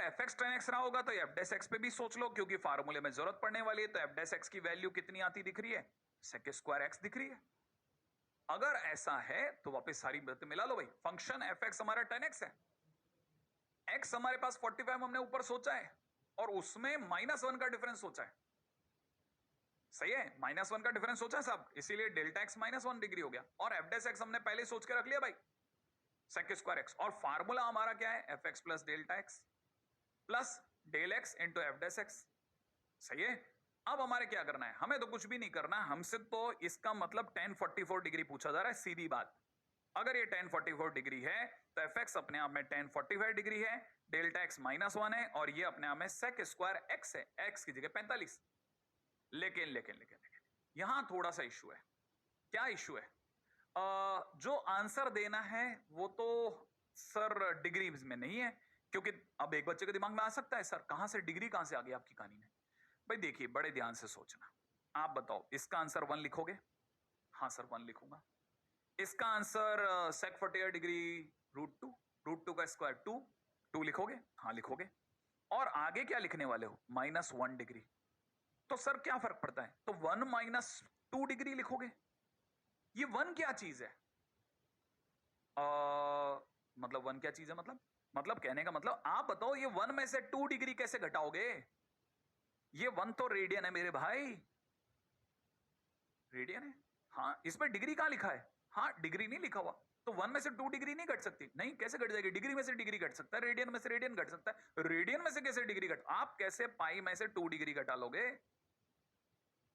F x ten x रहा होगा तो एफ डेस एक्स पे भी सोच लो, क्योंकि फार्मूले में जरूरत पड़ने वाली है। तो एफ डेस एक्स की वैल्यू कितनी आती दिख रही है? सेक स्क्वायर एक्स दिख रही है। अगर ऐसा है तो वापस सारी बातें मिला लो भाई। फंक्शन एफ एक्स हमारा टेन एक्स है, एक्स हमारे पास 45 हमने ऊपर सोचा है, और उसमें -1 का डिफरेंस सोचा है। सही है, -1 का डिफरेंस सोचा है साहब, इसीलिए डेल्टा एक्स -1 डिग्री हो गया। और एफ डेस एक्स हमने पहले सोच के रख लिया भाई, सेक स्क्वायर एक्स। और फार्मूला हमारा क्या है? F x plus delta x plus del x into f dash x. सही है। अब हमारे क्या करना है? हमें तो कुछ भी नहीं करना, हमसे तो इसका मतलब tan 44 डिग्री पूछा जा रहा है, सीधी बात। अगर ये tan 44 डिग्री है तो एफ एक्स अपने आप में tan 45 डिग्री है, डेल्टा एक्स -1 है, और ये अपने आप में सेक स्क्वायर एक्स है, एक्स की जगह 45। लेकिन लेकिन लेकिन लेकिन यहां थोड़ा सा इश्यू है। क्या इश्यू है? जो आंसर देना है वो तो सर डिग्रीज में नहीं है, क्योंकि अब एक बच्चे के दिमाग में आ सकता है सर कहां से डिग्री कहां से आ गई आपकी कहानी में। भाई देखिए, बड़े ध्यान से सोचना। आप बताओ, इसका आंसर 1 लिखोगे? हाँ सर 1 लिखूंगा। इसका आंसर सेक 48 डिग्री √2 का स्क्वायर 2 लिखोगे? हाँ लिखोगे। और आगे क्या लिखने वाले हो? -1 डिग्री। तो सर क्या फर्क पड़ता है? तो 1 - 2 डिग्री लिखोगे। ये 1 क्या चीज है? मतलब 1 क्या चीज है? मतलब कहने का मतलब आप बताओ, ये 1 में से 2 डिग्री कैसे घटाओगे? ये 1 तो रेडियन है मेरे भाई, रेडियन है। हाँ, इसमें डिग्री कहां लिखा है? हाँ, डिग्री नहीं लिखा हुआ। तो 1 में से 2 डिग्री नहीं घट सकती। नहीं, कैसे घट जाएगी? डिग्री में से डिग्री घट सकता है, रेडियन में से रेडियन घट सकता है। रेडियन में से कैसे डिग्री घट? आप कैसे पाई में से 2 डिग्री घटा लोगे?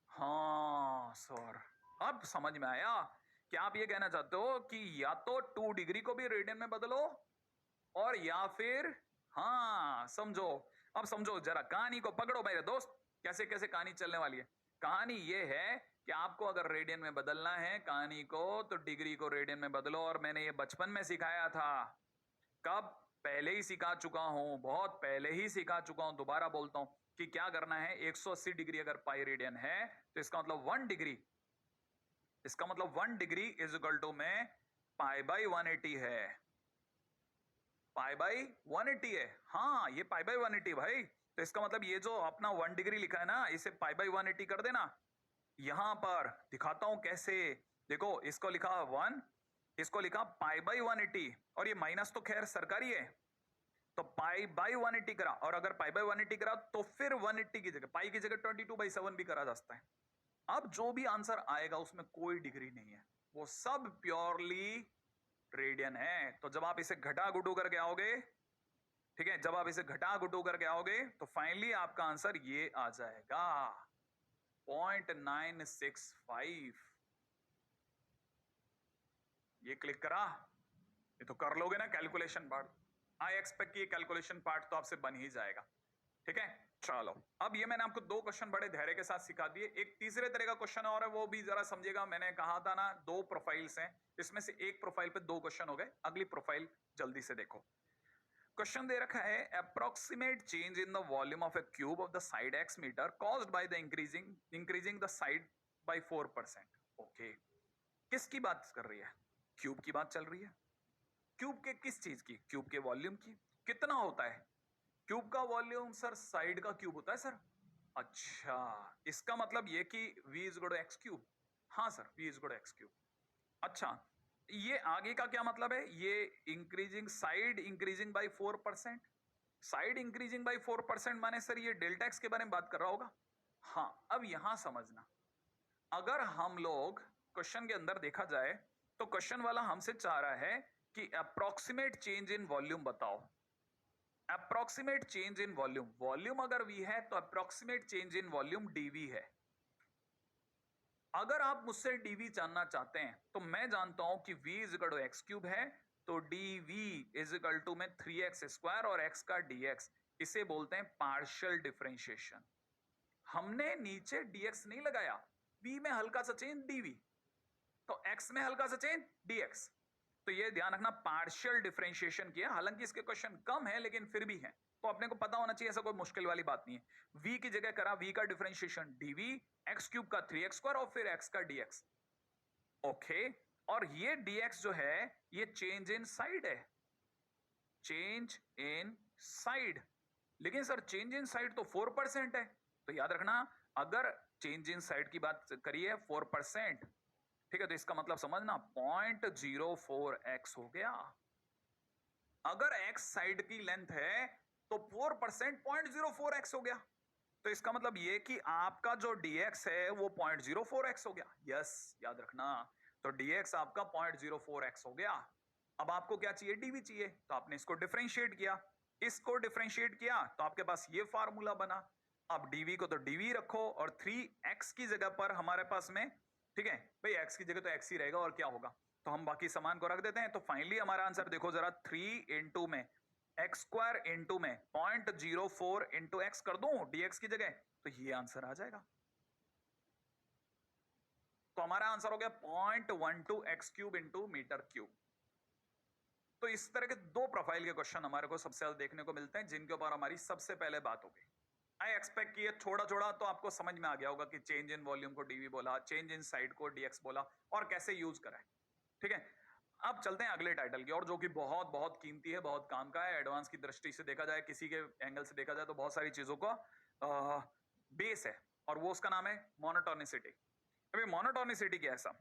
हाँ सर, अब समझ में आया कि आप ये कहना चाहते हो कि या तो 2 डिग्री को भी रेडियन में बदलो, और या फिर, हाँ समझो। अब समझो जरा, कहानी को पकड़ो मेरे दोस्त, कैसे कैसे कहानी चलने वाली है। कहानी ये है कि आपको अगर रेडियन में बदलना है कहानी को, तो डिग्री को रेडियन में बदलो। और मैंने ये बचपन में सिखाया था। कब? पहले ही सिखा चुका हूं, बहुत पहले ही सिखा चुका हूं। दोबारा बोलता हूं कि क्या करना है। 180 डिग्री अगर पाई रेडियन है तो इसका मतलब 1 डिग्री, इसका मतलब 1 डिग्री इज इक्वल टू में पाई बाई 180 है। पाई बाई 180 है। हाँ, ये पाई बाई 180 भाई। तो इसका मतलब ये जो अपना 1 डिग्री लिखा है ना, इसे पाई बाई 180 कर देना। यहां पर दिखाता हूं कैसे। देखो, इसको लिखा 1, इसको लिखा पाई बाई 180, और ये माइनस तो खैर सरकारी है, तो पाई बाई 180 करा। और अगर पाई बाई 180 करा तो फिर 180 की जगह, पाई की जगह 22/7 भी करा जा सकता है। अब जो भी आंसर आएगा उसमें कोई डिग्री नहीं है, वो सब प्योरली रेडियन है। तो जब आप इसे घटा घुटू करके आओगे, ठीक है, जब आप इसे घटा घुटू करके आओगे तो फाइनली आपका आंसर ये आ जाएगा 0.965। ये क्लिक करा? ये तो कर लोगे ना कैलकुलेशन पार्ट। आई एक्सपेक्ट कि कैलकुलेशन पार्ट तो आपसे बन ही जाएगा। ठीक है, चलो। अब ये मैंने आपको 2 क्वेश्चन बड़े धैर्य के साथ सिखा दिए। एक तीसरे तरह का क्वेश्चन और है, वो भी जरा समझिएगा। मैंने कहा था ना 2 प्रोफाइल्स हैं, इसमें से एक प्रोफाइल पे 2 क्वेश्चन हो गए। अगली प्रोफाइल जल्दी से देखो। क्वेश्चन दे रखा है, approximate change in the volume of a cube of the side x metre caused by the increasing the side by 4%। Okay, किसकी बात कर रही है? क्यूब की बात चल रही है। क्यूब के किस चीज की? क्यूब के वॉल्यूम की। कितना होता है क्यूब का वॉल्यूम? सर साइड का क्यूब होता है सर। अच्छा, इसका मतलब ये कि v is equal to x cube. हाँ sir, v is equal to x cube. अच्छा, ये आगे का क्या मतलब है? ये increasing, side increasing by 4%। Side increasing by 4% माने सर ये डेल्टा एक्स के बारे में बात कर रहा होगा। हाँ, अब यहां समझना, अगर हम लोग क्वेश्चन के अंदर देखा जाए तो क्वेश्चन वाला हमसे चाह रहा है कि अप्रोक्सीमेट चेंज इन वॉल्यूम बताओ। Approximate change in volume, volume अगर v है तो approximate change in volume dv है। अगर आप मुझसे dv जानना चाहते हैं तो मैं जानता हूं कि v is equal to x cube है, तो dv इज इक्वल टू में 3x स्क्वायर और x का dx। इसे बोलते हैं पार्शियल डिफरेंशिएशन। हमने नीचे dx नहीं लगाया, v में हल्का सा चेंज dv, तो x में हल्का सा चेंज dx। तो ये ध्यान रखना, पार्शियल डिफरेंशिएशन किया। हालांकि इसके क्वेश्चन कम है लेकिन फिर भी है, तो अपने को पता होना चाहिए, ऐसा कोई मुश्किल वाली बात नहीं है। v की जगह करा v का डिफरेंशिएशन dv, एक्स क्यूब का 3x स्क्वायर और फिर x का dx। ओके, और ये dx जो है ये चेंज इन साइड है, चेंज इन साइड। लेकिन सर चेंज इन साइड तो 4% है, तो याद रखना अगर चेंज इन साइड की बात करिए 4%, ठीक है, तो इसका मतलब समझना 0.04x हो गया। अगर x साइड की लेंथ है तो 4% 0.04x हो गया, तो इसका मतलब ये कि आपका जो dx है वो 0.04x हो गया। यस, याद रखना, तो dx आपका 0.04x हो गया। अब आपको क्या चाहिए? dv चाहिए, तो आपने इसको डिफरेंशिएट किया, इसको डिफरेंशिएट किया, तो आपके पास ये फार्मूला बना। अब dv को तो dv रखो और 3x की जगह पर हमारे पास में, ठीक है भाई, x की जगह तो x ही रहेगा और क्या होगा, तो हम बाकी सामान को रख देते हैं। तो फाइनली हमारा आंसर देखो जरा, 3 इंटू में एक्स स्क्वायर इंटू में 0.04 इंटू एक्स कर दूं dx की जगह, तो ये आंसर आ जाएगा। तो हमारा आंसर हो गया 0.12 x cube into metre cube. तो इस तरह के दो प्रोफाइल के क्वेश्चन हमारे को सबसे ज्यादा देखने को मिलते हैं, जिनके ऊपर हमारी सबसे पहले बात होगी। आई एक्सपेक्ट कि ये थोड़ा थोड़ा तो आपको समझ में आ गया होगा कि चेंज इन वॉल्यूम को डीवी बोला, चेंज इन साइड को डीएक्स बोला, और कैसे यूज करें। ठीक है, अब चलते हैं अगले टाइटल की और, जो कि बहुत बहुत कीमती है, बहुत काम का है। एडवांस की दृष्टि से देखा जाए, किसी के एंगल से देखा जाए तो बहुत सारी चीजों का बेस है, और वो उसका नाम है मोनोटोनिसिटी। अभी मोनोटोनिसिटी क्या है साहब?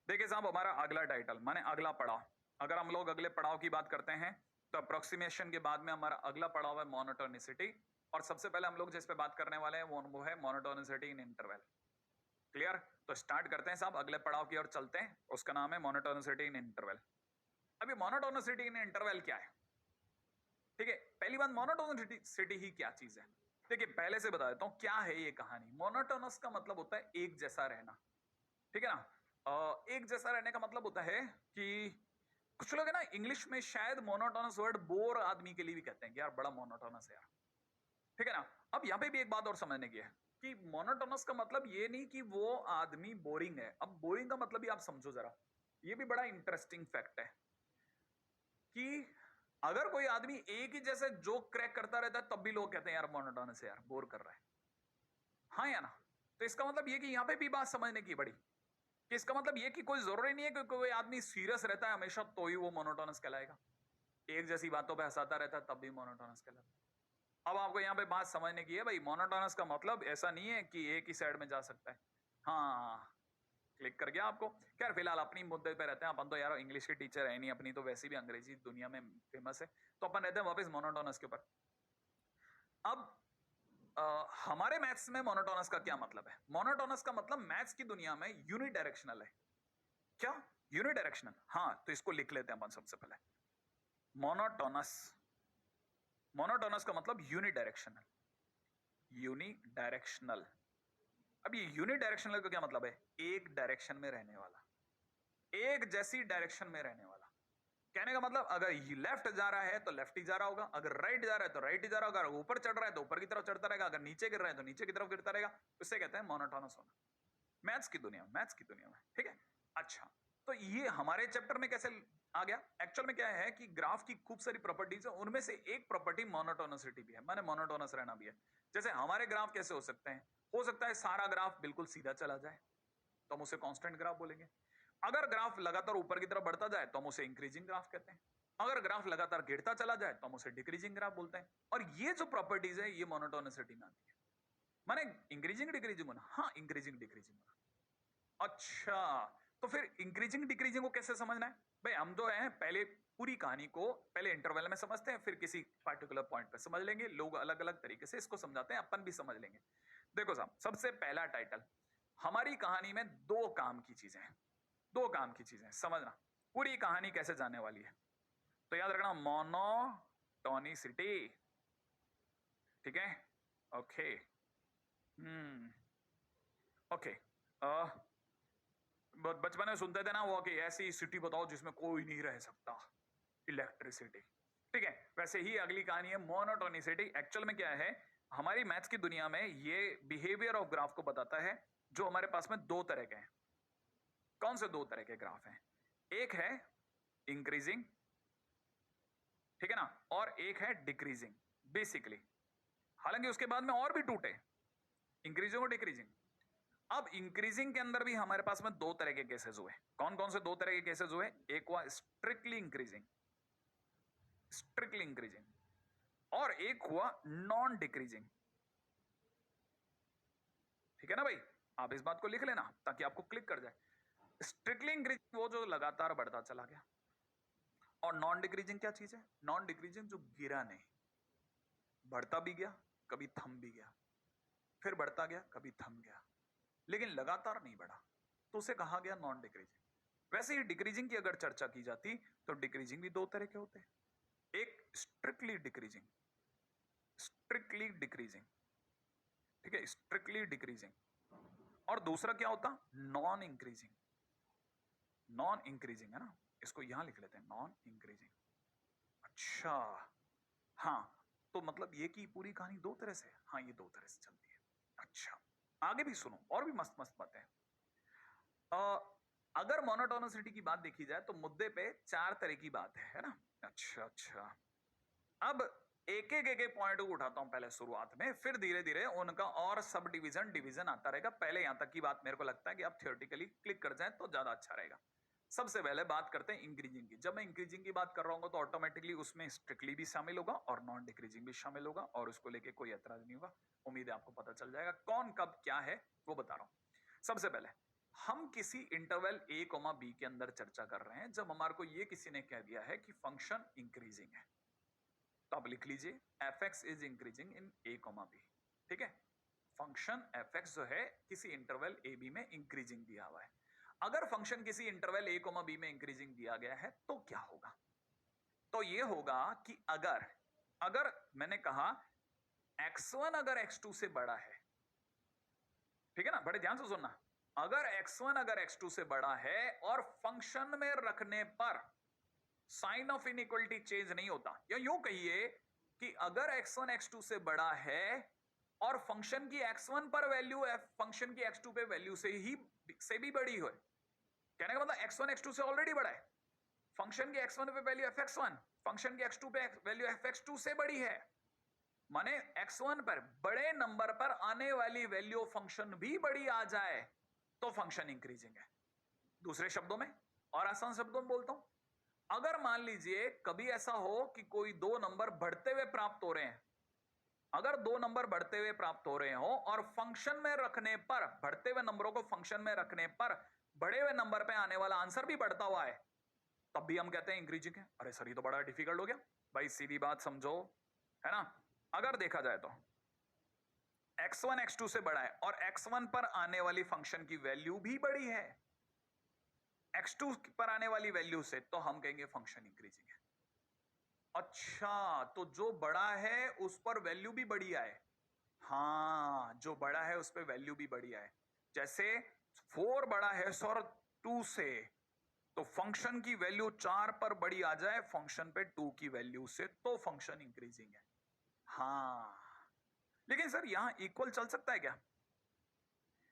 देखिए साहब, हमारा अगला टाइटल माने अगला पड़ाव, अगर हम लोग अगले पड़ाव की बात करते हैं तो अप्रोक्सीमेशन के बाद में हमारा अगला पड़ाव है मोनोटोनिसिटी, और सबसे पहले हम लोग जिस पे बात करने वाले हैं वो है मोनोटोनिसिटी इन इंटरवल। क्लियर? तो स्टार्ट करते हैं साहब, अगले पड़ाव की ओर चलते हैं, उसका नाम है मोनोटोनिसिटी इन इंटरवल। अभी मोनोटोनिसिटी इन इंटरवल क्या है? ठीक है, पहली बात, मोनोटोनिसिटी ही क्या चीज है? देखिए, पहले से बता देता हूं क्या है ये कहानी। मोनोटोनस का मतलब होता है एक जैसा रहना, ठीक है ना। एक जैसा रहने का मतलब होता है कि कुछ लोग है ना, इंग्लिश में शायद मोनोटोनस वर्ड बोर आदमी के लिए भी कहते हैं कि यार बड़ा मोनोटोनस है यार, ठीक है ना। अब यहां पे भी एक बात और समझने की है कि मोनोटोनस का मतलब ये नहीं कि वो आदमी बोरिंग है। अब बोरिंग का मतलब भी आप समझो जरा, ये भी बड़ा इंटरेस्टिंग फैक्ट है कि अगर कोई आदमी एक ही जैसे जोक क्रैक करता रहता है तब भी लोग कहते हैं यार मोनोटोनस है यार, बोर कर रहा है। हाँ या ना? तो इसका मतलब ये कि यहां पे भी बात समझने की बड़ी, कि इसका मतलब ये कि कोई जरूरी नहीं है कि कोई आदमी सीरियस रहता है हमेशा तो ही वो मोनोटोनस कहलाएगा। एक जैसी बातों पे हंसाता रहता है तब भी मोनोटोनस कहलाता है। अब आपको यहाँ पे बात समझने की है भाई, मोनोटोनस का मतलब ऐसा नहीं है कि एक ही साइड में जा सकता है। हाँ, क्लिक कर गया आपको। खैर फिलहाल अपनी मुद्दे पे रहते हैं अपन, तो यार इंग्लिश के टीचर है नहीं, अपनी तो वैसे भी अंग्रेजी दुनिया में फेमस है, तो अपन रहते हैं वापस मोनोटोनस के ऊपर। अब हमारे मैथ्स में मोनोटोनस का क्या मतलब है? मोनोटोनस का मतलब मैथ्स की दुनिया में यूनिडायरेक्शनल है। क्या? यूनिडायरेक्शनल। हाँ, तो इसको लिख लेते हैं अपन सबसे पहले। मोनोटोनस, मोनोटोनस का मतलब यूनिडायरेक्शनल, यूनिडायरेक्शनल। अब ये यूनिडायरेक्शनल का क्या मतलब है? एक डायरेक्शन में रहने वाला, एक जैसी डायरेक्शन में रहने वाला। कहने का मतलब अगर लेफ्ट जा रहा है तो लेफ्ट ही जा रहा होगा, अगर राइट जा रहा है तो राइट ही जा रहा होगा, अगर ऊपर चढ़ रहा है तो ऊपर की तरफ चढ़ता रहेगा, अगर नीचे गिर रहा है तो नीचे की तरफ गिरता रहेगा। इससे कहते हैं मोनोटोनस होना, मैथ्स की दुनिया में, मैथ्स की दुनिया में। ठीक है, अच्छा, तो ये हमारे चैप्टर में कैसे आ गया? एक्चुअल में क्या है कि ग्राफ की खूब सारी प्रॉपर्टीज है, उनमें से एक प्रॉपर्टी मोनोटोनिसिटी भी है, माने मोनोटोनस रहना भी है। जैसे हमारे ग्राफ कैसे हो सकते हैं? हो सकता है सारा ग्राफ बिल्कुल सीधा चला जाए तो हम उसे कांस्टेंट ग्राफ बोलेंगे। अगर ग्राफ लगातार ऊपर की तरफ बढ़ता जाए तो हम उसे इंक्रीजिंग ग्राफ कहते हैं। अगर ग्राफ लगातार गिरता चला जाए तो हम उसे डिक्रीजिंग ग्राफ बोलते हैं। और ये जो प्रॉपर्टीज है ये मोनोटोनिसिटी में आती है। माने इंक्रीजिंग डिक्रीजिंग होना, हाँ इंक्रीजिंग डिक्रीजिंग होना। अच्छा, तो फिर इंक्रीजिंग डिक्रीजिंग को कैसे समझना है? भाई हम जो है पहले पूरी कहानी को पहले इंटरवल में समझते हैं, फिर किसी पर्टिकुलर पॉइंट पे समझ लेंगे। लोग अलग अलग तरीके से इसको समझाते हैं, अपन भी समझ लेंगे। देखो साहब, सबसे पहला टाइटल, हमारी कहानी में दो काम की चीजें हैं, दो काम की चीजें समझना। पूरी कहानी कैसे जाने वाली है तो याद रखना, मोनोटोनिसिटी। ठीक है, ओके, ओके। बचपन में सुनते थे ना वो कि ऐसी सिटी बताओ जिसमें कोई नहीं रह सकता, इलेक्ट्रिसिटी। ठीक है, वैसे ही अगली कहानी है मोनोटोनिसिटी। एक्चुअल में क्या है, हमारी मैथ्स की दुनिया में ये बिहेवियर ऑफ ग्राफ को बताता है, जो हमारे पास में दो तरह के हैं। कौन से दो तरह के ग्राफ हैं? एक है इंक्रीजिंग, ठीक है ना, और एक है डिक्रीजिंग बेसिकली। हालांकि उसके बाद में और भी टूटे, इंक्रीजिंग और डिक्रीजिंग। अब इंक्रीजिंग के अंदर भी हमारे पास में दो तरह के केसेस हुए। कौन कौन से दो तरह के केसेस हुए? एक हुआ स्ट्रिक्टली इंक्रीजिंग, स्ट्रिक्टली इंक्रीजिंग, और एक हुआ नॉन डिक्रीजिंग। ठीक है ना भाई, आप इस बात को लिख लेना ताकि आपको क्लिक कर जाए। स्ट्रिक्टली इंक्रीजिंग वो जो लगातार बढ़ता चला गया, और नॉन डिक्रीजिंग क्या चीज है? नॉन डिक्रीजिंग जो गिरा नहीं, बढ़ता भी गया, कभी थम भी गया, फिर बढ़ता गया, कभी थम गया, लेकिन लगातार नहीं बढ़ा, तो उसे कहा गया नॉन डिक्रीजिंग। वैसे ही डिक्रीजिंग की अगर चर्चा की जाती तो डिक्रीजिंग भी दो तरह के होते हैं, एक स्ट्रिक्टली डिक्रीजिंग, स्ट्रिक्टली डिक्रीजिंग, ठीक है, स्ट्रिक्टली डिक्रीजिंग, और दूसरा क्या होता? Non increasing. नॉन इंक्रीजिंग है ना, इसको यहां लिख लेते हैं, नॉन इंक्रीजिंग। अच्छा, हाँ, तो मतलब ये की पूरी कहानी दो तरह से, हाँ ये दो तरह से चलती है। अच्छा, आगे भी सुनो, और भी मस्त मस्त बातें हैं। अगर मोनोटोनिसिटी की बात देखी जाए तो मुद्दे पे चार तरह की बात है ना? अच्छा अच्छा, अब एक एक पॉइंट को उठाता हूं पहले शुरुआत में, फिर धीरे धीरे उनका और सब डिवीजन डिवीजन आता रहेगा। पहले यहां तक की बात मेरे को लगता है कि आप थियोरेटिकली क्लिक कर जाएं तो ज्यादा अच्छा रहेगा। सबसे पहले बात करते हैं इंक्रीजिंग की। जब मैं इंक्रीजिंग की बात कर रहा हूँ तो ऑटोमेटिकली उसमें स्ट्रिक्टली भी शामिल होगा और नॉन डिक्रीजिंग भी शामिल होगा, और उसको लेके कोई ऐतराज नहीं होगा। उम्मीद है आपको पता चल जाएगा कौन कब क्या है, वो बता रहा हूं। सबसे पहले हम किसी इंटरवल a, b के अंदर चर्चा कर रहे हैं, जब हमारे को ये किसी ने कह दिया है कि फंक्शन इंक्रीजिंग है, तो आप लिख लीजिए fx is increasing in a, b। ठीक है, फंक्शन fx जो है किसी इंटरवल a, b में इंक्रीजिंग दिया हुआ है। अगर फंक्शन किसी इंटरवल a, b में इंक्रीजिंग दिया गया है तो क्या होगा? तो ये होगा कि अगर अगर मैंने कहा x1 अगर x2 से बड़ा है, ठीक है ना, बड़े ध्यान से सुनना, अगर x1 अगर x2 से बड़ा है और फंक्शन में रखने पर साइन ऑफ इनइक्वलिटी चेंज नहीं होता, या यूं कहिए कि अगर x1 x2 से बड़ा है और फंक्शन की x1 पर वैल्यू फंक्शन की x2 पे वैल्यू से भी बड़ी हो, कहने का मतलब x1 x2 से ऑलरेडी बड़ा है, फंक्शन की x1 पे वैल्यू fx1 फंक्शन की x2 पे वैल्यू fx2 से बड़ी है, माने x1 पर बड़े नंबर पर आने वाली वैल्यू फंक्शन भी बड़ी आ जाए तो फंक्शन इंक्रीजिंग है। दूसरे शब्दों में, और आसान शब्दों में बोलता हूं, अगर मान लीजिए कभी ऐसा हो कि कोई दो नंबर बढ़ते हुए प्राप्त हो रहे हैं, अगर दो नंबर बढ़ते हुए प्राप्त हो रहे हो और फंक्शन में रखने पर, बढ़ते हुए नंबरों को फंक्शन में रखने पर बढ़े हुए नंबर पे आने वाला आंसर भी बढ़ता हुआ है, तब भी हम कहते हैं इंक्रीजिंग है। अरे सर ये तो बड़ा डिफिकल्ट हो गया भाई, सीधी बात समझो, है ना। अगर देखा जाए तो x1 x2 से बड़ा है और x1 पर आने वाली फंक्शन की वैल्यू भी बड़ी है x2 पर आने वाली वैल्यू से, तो हम कहेंगे फंक्शन इंक्रीजिंग है। अच्छा, तो जो बड़ा है उस पर वैल्यू भी बढ़िया है, हाँ जो बड़ा है उस पर वैल्यू भी बढ़िया है। जैसे 4 बड़ा है सर 2 से, तो फंक्शन की वैल्यू 4 पर बड़ी आ जाए फंक्शन पे 2 की वैल्यू से, तो फंक्शन इंक्रीजिंग है। हाँ, लेकिन सर यहां इक्वल चल सकता है क्या?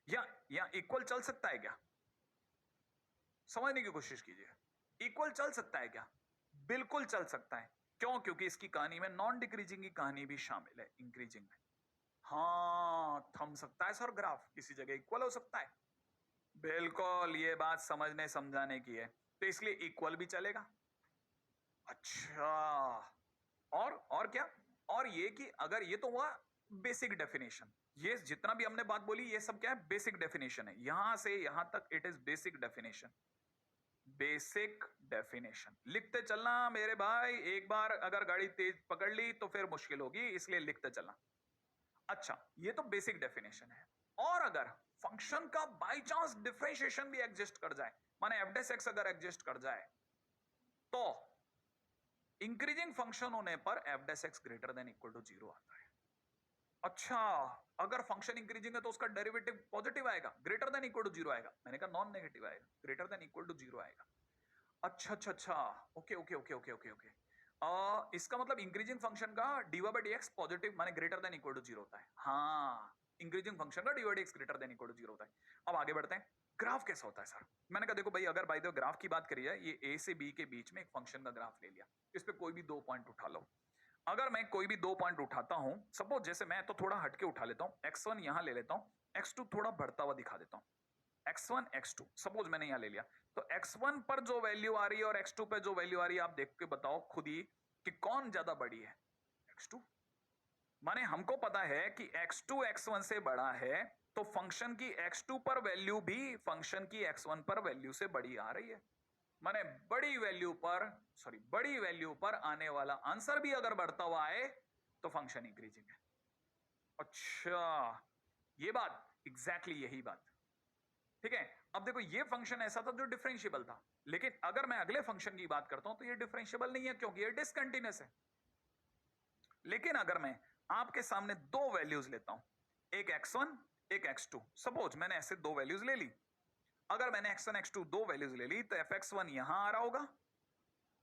या यहां इक्वल चल सकता है क्या? समझने की कोशिश कीजिए, इक्वल चल सकता है क्या? बिल्कुल चल सकता है। क्यों? क्योंकि इसकी कहानी में नॉन डिक्रीजिंग की कहानी भी शामिल है इंक्रीजिंग में। हाँ, थम सकता है सर ग्राफ, किसी जगह इक्वल हो सकता है, बिल्कुल, ये बात समझने समझाने की है, तो इसलिए इक्वल भी चलेगा। अच्छा, और क्या? और ये कि अगर ये तो हुआ बेसिक डेफिनेशन, ये जितना भी हमने बात बोली ये सब क्या है? बेसिक डेफिनेशन है, यहां से यहां तक it is basic definition. Basic definition लिखते चलना मेरे भाई, एक बार अगर गाड़ी तेज पकड़ ली तो फिर मुश्किल होगी, इसलिए लिखते चलना। अच्छा, ये तो बेसिक डेफिनेशन है। और अगर फंक्शन का बाय चांस डिफरेंशिएशन भी एग्जिस्ट कर जाए, माने एफ डेस एक्स अगर एग्जिस्ट कर जाए, तो इंक्रीजिंग फंक्शन होने पर f dash x greater than equal to 0 आता है। अच्छा, अगर फंक्शन इंक्रीजिंग है तो उसका डेरिवेटिव पॉजिटिव आएगा, ग्रेटर देन इक्वल टू 0 आएगा। मैंने कहा नॉन नेगेटिव आएगा, ग्रेटर देन इक्वल टू 0 आएगा। अच्छा अच्छा अच्छा, okay okay okay okay okay okay, इसका मतलब इंक्रीजिंग फंक्शन का डीवाई बाई डीएक्स पॉजिटिव माने ग्रेटर देन इक्वल टू 0 होता है। हाँ, इंक्रीजिंग फंक्शन का dy dx greater than equal to 0 होता है। अब आगे बढ़ते हैं, ग्राफ कैसा होता है सर? मैंने कहा देखो भाई, अगर बाय द ग्राफ की बात करी जाए, ये ए से बी के बीच में एक फंक्शन का ग्राफ ले लिया, इस पे कोई भी दो पॉइंट उठा लो। अगर मैं कोई भी दो पॉइंट उठाता हूं, सपोज जैसे मैं तो थोड़ा हटके उठा लेता हूं, x1 यहां ले लेता हूं, x2 थोड़ा बढ़ता हुआ दिखा देता हूं, x1 x2 सपोज मैंने यहां ले लिया, तो x1 पर जो वैल्यू आ रही है और x2 पे जो वैल्यू आ रही है, आप देख के बताओ खुद ही कि कौन ज्यादा बड़ी है। x2। माने हमको पता है कि x2 x1 से बड़ा है, तो फंक्शन की x2 पर वैल्यू भी फंक्शन की x1 पर वैल्यू से बड़ी आ रही है। माने बड़ी वैल्यू पर आने वाला आंसर भी अगर बढ़ता हुआ आए तो फंक्शन इंक्रीजिंग है। अच्छा, ये बात यही बात, ठीक है। अब देखो, ये फंक्शन ऐसा था जो डिफरेंशिएबल था, लेकिन अगर मैं अगले फंक्शन की बात करता हूं तो ये डिफरेंशिएबल नहीं है, क्योंकि ये डिसकंटिन्यूअस है। लेकिन अगर मैं आपके सामने दो वैल्यूज लेता हूं, एक x1 एक x2, सपोज मैंने ऐसे दो वैल्यूज ले ली। अगर मैंने x1 x2 दो वैल्यूज ले ली तो fx1 यहां आ रहा होगा,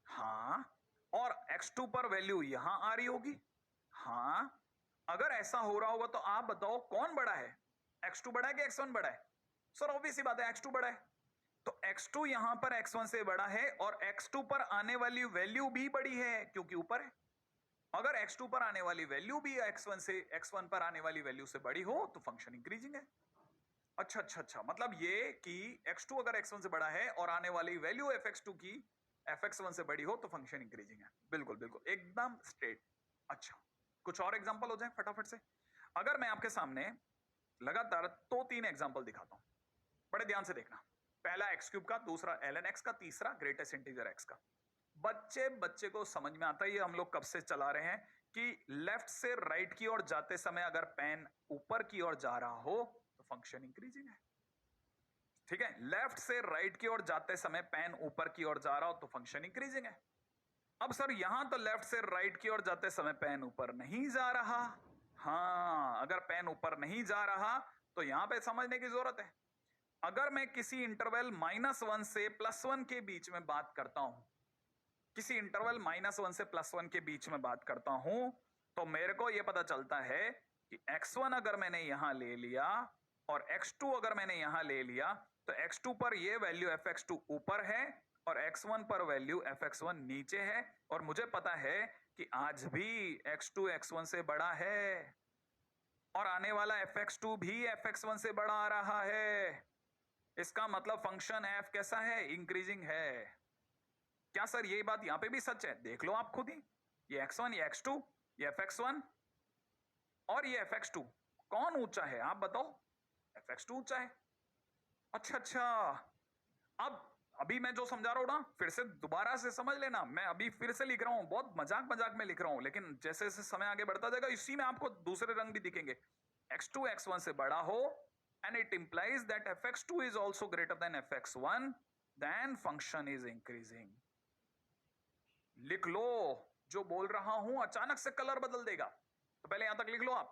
हाँ, और x2 पर वैल्यू यहां आ रही होगी, हाँ। अगर ऐसा हो रहा होगा तो आप बताओ कौन बड़ा है, x2 बड़ा है कि x1 बड़ा है? सर ऑब्वियस सी बात है, x2 बड़ा है। तो x2 यहां पर x1 से बड़ा है और x2 पर आने वाली वैल्यू भी बड़ी है क्योंकि ऊपर है। अगर x2 पर आने वाली वैल्यू भी x1 पर आने वाली वैल्यू से बड़ी हो तो फंक्शन इंक्रीजिंग है। अच्छा, मतलब ये कि x2 अगर x1 से बड़ा है और आने वाली वैल्यू fx2 की fx1 से बड़ी हो तो फंक्शन इंक्रीजिंग है। बिल्कुल एकदम स्ट्रेट। अच्छा, कुछ और एग्जांपल हो जाए फटाफट से। अगर मैं आपके सामने लगातार दो तीन एग्जांपल दिखाता हूं, बड़े ध्यान से देखना। पहला x क्यूब का, दूसरा ln x का, तीसरा ग्रेटेस्ट इंटीजर x का। बच्चे को समझ में आता है, ये हम लोग कब से चला रहे हैं कि लेफ्ट से राइट की ओर जाते समय अगर पेन ऊपर की ओर जा रहा हो तो फंक्शन इंक्रीजिंग है। ठीक है, लेफ्ट से राइट की ओर जाते समय पेन ऊपर की ओर जा रहा हो तो फंक्शन इंक्रीजिंग है। अब सर यहां तो लेफ्ट से राइट की ओर जाते समय पेन ऊपर नहीं जा रहा। हाँ, अगर पेन ऊपर नहीं जा रहा तो यहां पे समझने की जरूरत है। अगर मैं किसी इंटरवल -1 से +1 के बीच में बात करता हूं, किसी इंटरवल -1 से +1 के बीच में बात करता हूं, तो मेरे को यह पता चलता है कि x1 अगर मैंने यहां ले लिया और x2 अगर मैंने यहां ले लिया तो x2 पर यह वैल्यू fx2 ऊपर है और x1 पर वैल्यू fx1 नीचे है, और मुझे पता है कि आज भी x2 x1 से बड़ा है और आने वाला fx2 भी fx1 से बड़ा आ रहा है। इसका मतलब फंक्शन f कैसा है, इंक्रीजिंग है। क्या सर ये बात यहां पे भी सच है? देख लो आप खुद ही, ये x1 ये x2 ये fx1 और ये fx2, कौन ऊंचा है आप बताओ? fx2 ऊंचा है। अच्छा, अब अभी मैं जो समझा रहा हूं ना, फिर से दोबारा से समझ लेना। मैं अभी फिर से लिख रहा हूं, बहुत मजाक में लिख रहा हूं, लेकिन जैसे जैसे समय आगे बढ़ता जाएगा इसी में आपको दूसरे रंग भी दिखेंगे। x2 x1 से बड़ा हो and it implies that fx2 is also greater than fx1, then function is increasing। लिख लो, जो बोल रहा हूं अचानक से कलर बदल देगा, तो पहले यहां तक लिख लो आप।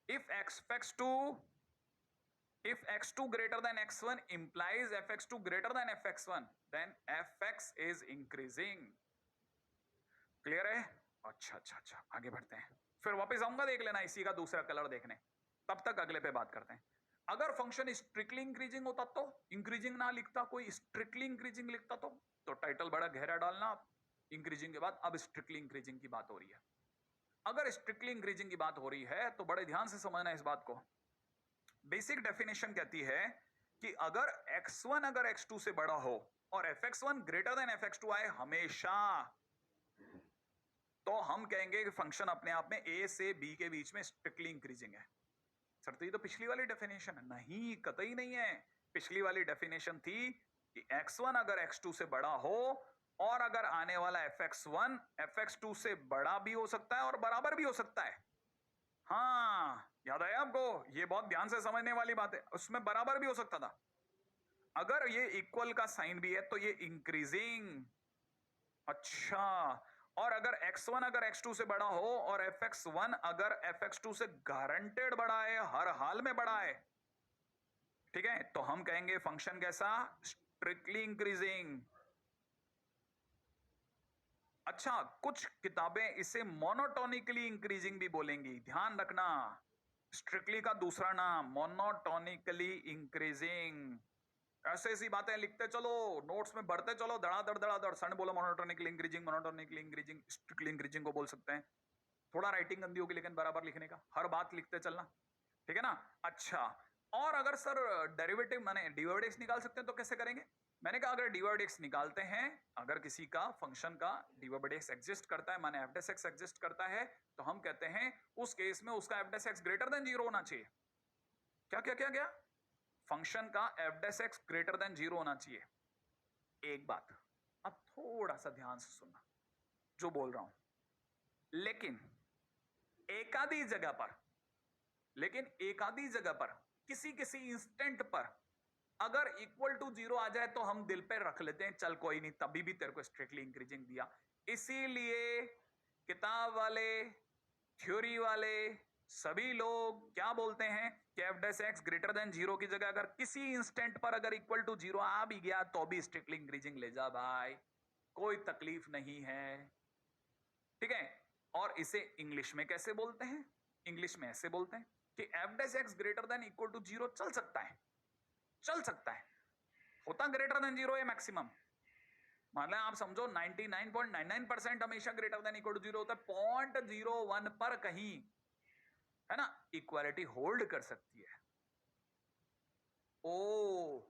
if x2 greater than x1 implies fx2 greater than fx1, then fx is increasing। Clear है? अच्छा, आगे बढ़ते हैं, फिर वापस आऊंगा, देख लेना इसी का दूसरा कलर देखने। तब तक अगले पे बात करते हैं। अगर फंक्शन स्ट्रिक्टली इंक्रीजिंग होता तो, इंक्रीजिंग ना लिखता, कोई स्ट्रिक्टली इंक्रीजिंग लिखता तो टाइटल बड़ा गहरा डालना आप। इंक्रीजिंग के बाद अब स्ट्रिक्टली इंक्रीजिंग की बात हो रही है। अगर स्ट्रिक्टली इंक्रीजिंग की बात हो रही है तो बड़े ध्यान से समझना इस बात को। बेसिक डेफिनेशन कहती है कि अगर x1 अगर x2 से बड़ा हो और fx1 ग्रेटर देन fx2 आए हमेशा, तो हम कहेंगे कि फंक्शन अपने आप में a से b के बीच में स्ट्रिक्टली इंक्रीजिंग है। सर तो ये तो पिछली वाली डेफिनेशन है। नहीं, कतई नहीं है। पिछली वाली डेफिनेशन थी कि x1 अगर x2 से बड़ा हो और अगर आने वाला fx1 fx2 से बड़ा भी हो सकता है और बराबर भी हो सकता है। हाँ, याद आया आपको? ये बहुत ध्यान से समझने वाली बात है। उसमें बराबर भी हो सकता था। अगर ये इक्वल का साइन भी है तो ये इंक्रीजिंग। अच्छा, और अगर x1 अगर x2 से बड़ा हो और fx1 अगर fx2 से गारंटेड बड़ा है, हर हाल में बड़ा है, ठीक है, तो हम कहेंगे फंक्शन कैसा, स्ट्रिक्टली इंक्रीजिंग। अच्छा, कुछ किताबें इसे मोनोटोनिकली इंक्रीजिंग भी बोलेंगी, ध्यान रखना। स्ट्रिक्टली का दूसरा नाम मोनोटोनिकली इंक्रीजिंग। ऐसे ऐसी बातें लिखते चलो, नोट्स में बढ़ते चलो, धड़ाधड़ सन बोलो मोनोटोनिकली इंक्रीजिंग, स्ट्रिक्टली इंक्रीजिंग को बोल सकते हैं। थोड़ा राइटिंग गंदी होगी लेकिन बराबर लिखने का, हर बात लिखते चलना, ठीक है ना। अच्छा, और अगर सर डेरिवेटिव माने dy/dx निकाल सकते हैं तो कैसे करेंगे? मैंने कहा अगर dy/dx निकालते हैं, अगर किसी का फंक्शन का dy/dx एग्जिस्ट करता है माने f(x) एग्जिस्ट करता है, तो हम कहते हैं उस केस में उसका f(x) ग्रेटर देन 0 होना चाहिए। क्या क्या क्या क्या? फंक्शन का f(x) ग्रेटर देन 0 होना चाहिए। एक बात अब थोड़ा सा ध्यान से सुनना जो बोल रहा हूं, लेकिन एकाधी जगह पर किसी किसी इंस्टेंट पर अगर इक्वल टू 0 आ जाए तो हम दिल पे रख लेते हैं, चल कोई नहीं, तभी भी तेरे को स्ट्रिक्टली इंक्रीजिंग दिया। इसीलिए किताब वाले, थ्योरी वाले सभी लोग क्या बोलते हैं कि f(x) ग्रेटर देन 0 की जगह अगर किसी इंस्टेंट पर अगर इक्वल टू 0 आ भी गया तो भी स्ट्रिक्टली इंक्रीजिंग ले जा भाई, कोई तकलीफ नहीं है। ठीक है? और इसे इंग्लिश में कैसे बोलते हैं? इंग्लिश में ऐसे बोलते हैं कि f(x) greater than equal to 0 चल सकता है, होता ग्रेटर देन 0 है मैक्सिमम। मतलब आप समझो 99.99% हमेशा ग्रेटर देन इक्वल टू 0 होता है, 0.01 पर कहीं, है ना, इक्वालिटी होल्ड कर सकती है। ओ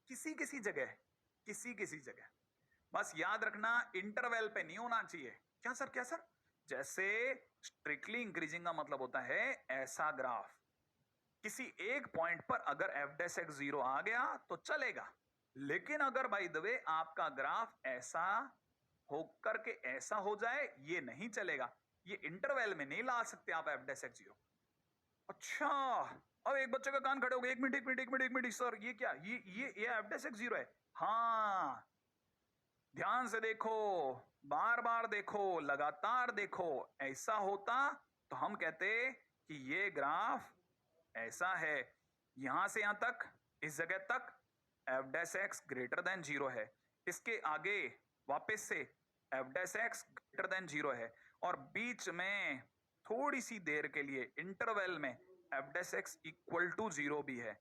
किसी किसी जगह बस याद रखना इंटरवल पे नहीं होना चाहिए। क्या सर? जैसे स्ट्रिक्टली इंक्रीजिंग का मतलब होता है ऐसा ग्राफ, किसी एक पॉइंट पर अगर f(x) 0 आ गया तो चलेगा, लेकिन अगर बाय द वे आपका ग्राफ ऐसा होकर के ऐसा हो जाए, ये नहीं चलेगा। ये इंटरवल में नहीं ला सकते आप f(x) 0। अच्छा, अब एक बच्चे का कान खड़े हो गए, एक मिनट सर, ये क्या, ये f(x) 0 है? हाँ, ध्यान से देखो, बार बार देखो, लगातार देखो, ऐसा होता तो हम कहते कि ये ग्राफ ऐसा है, यहां से यहां तक, इस जगह तक f(x) ग्रेटर देन 0 है, इसके आगे वापस से f(x) ग्रेटर देन 0 है, और बीच में थोड़ी सी देर के लिए इंटरवल में f(x) इक्वल टू 0 भी है।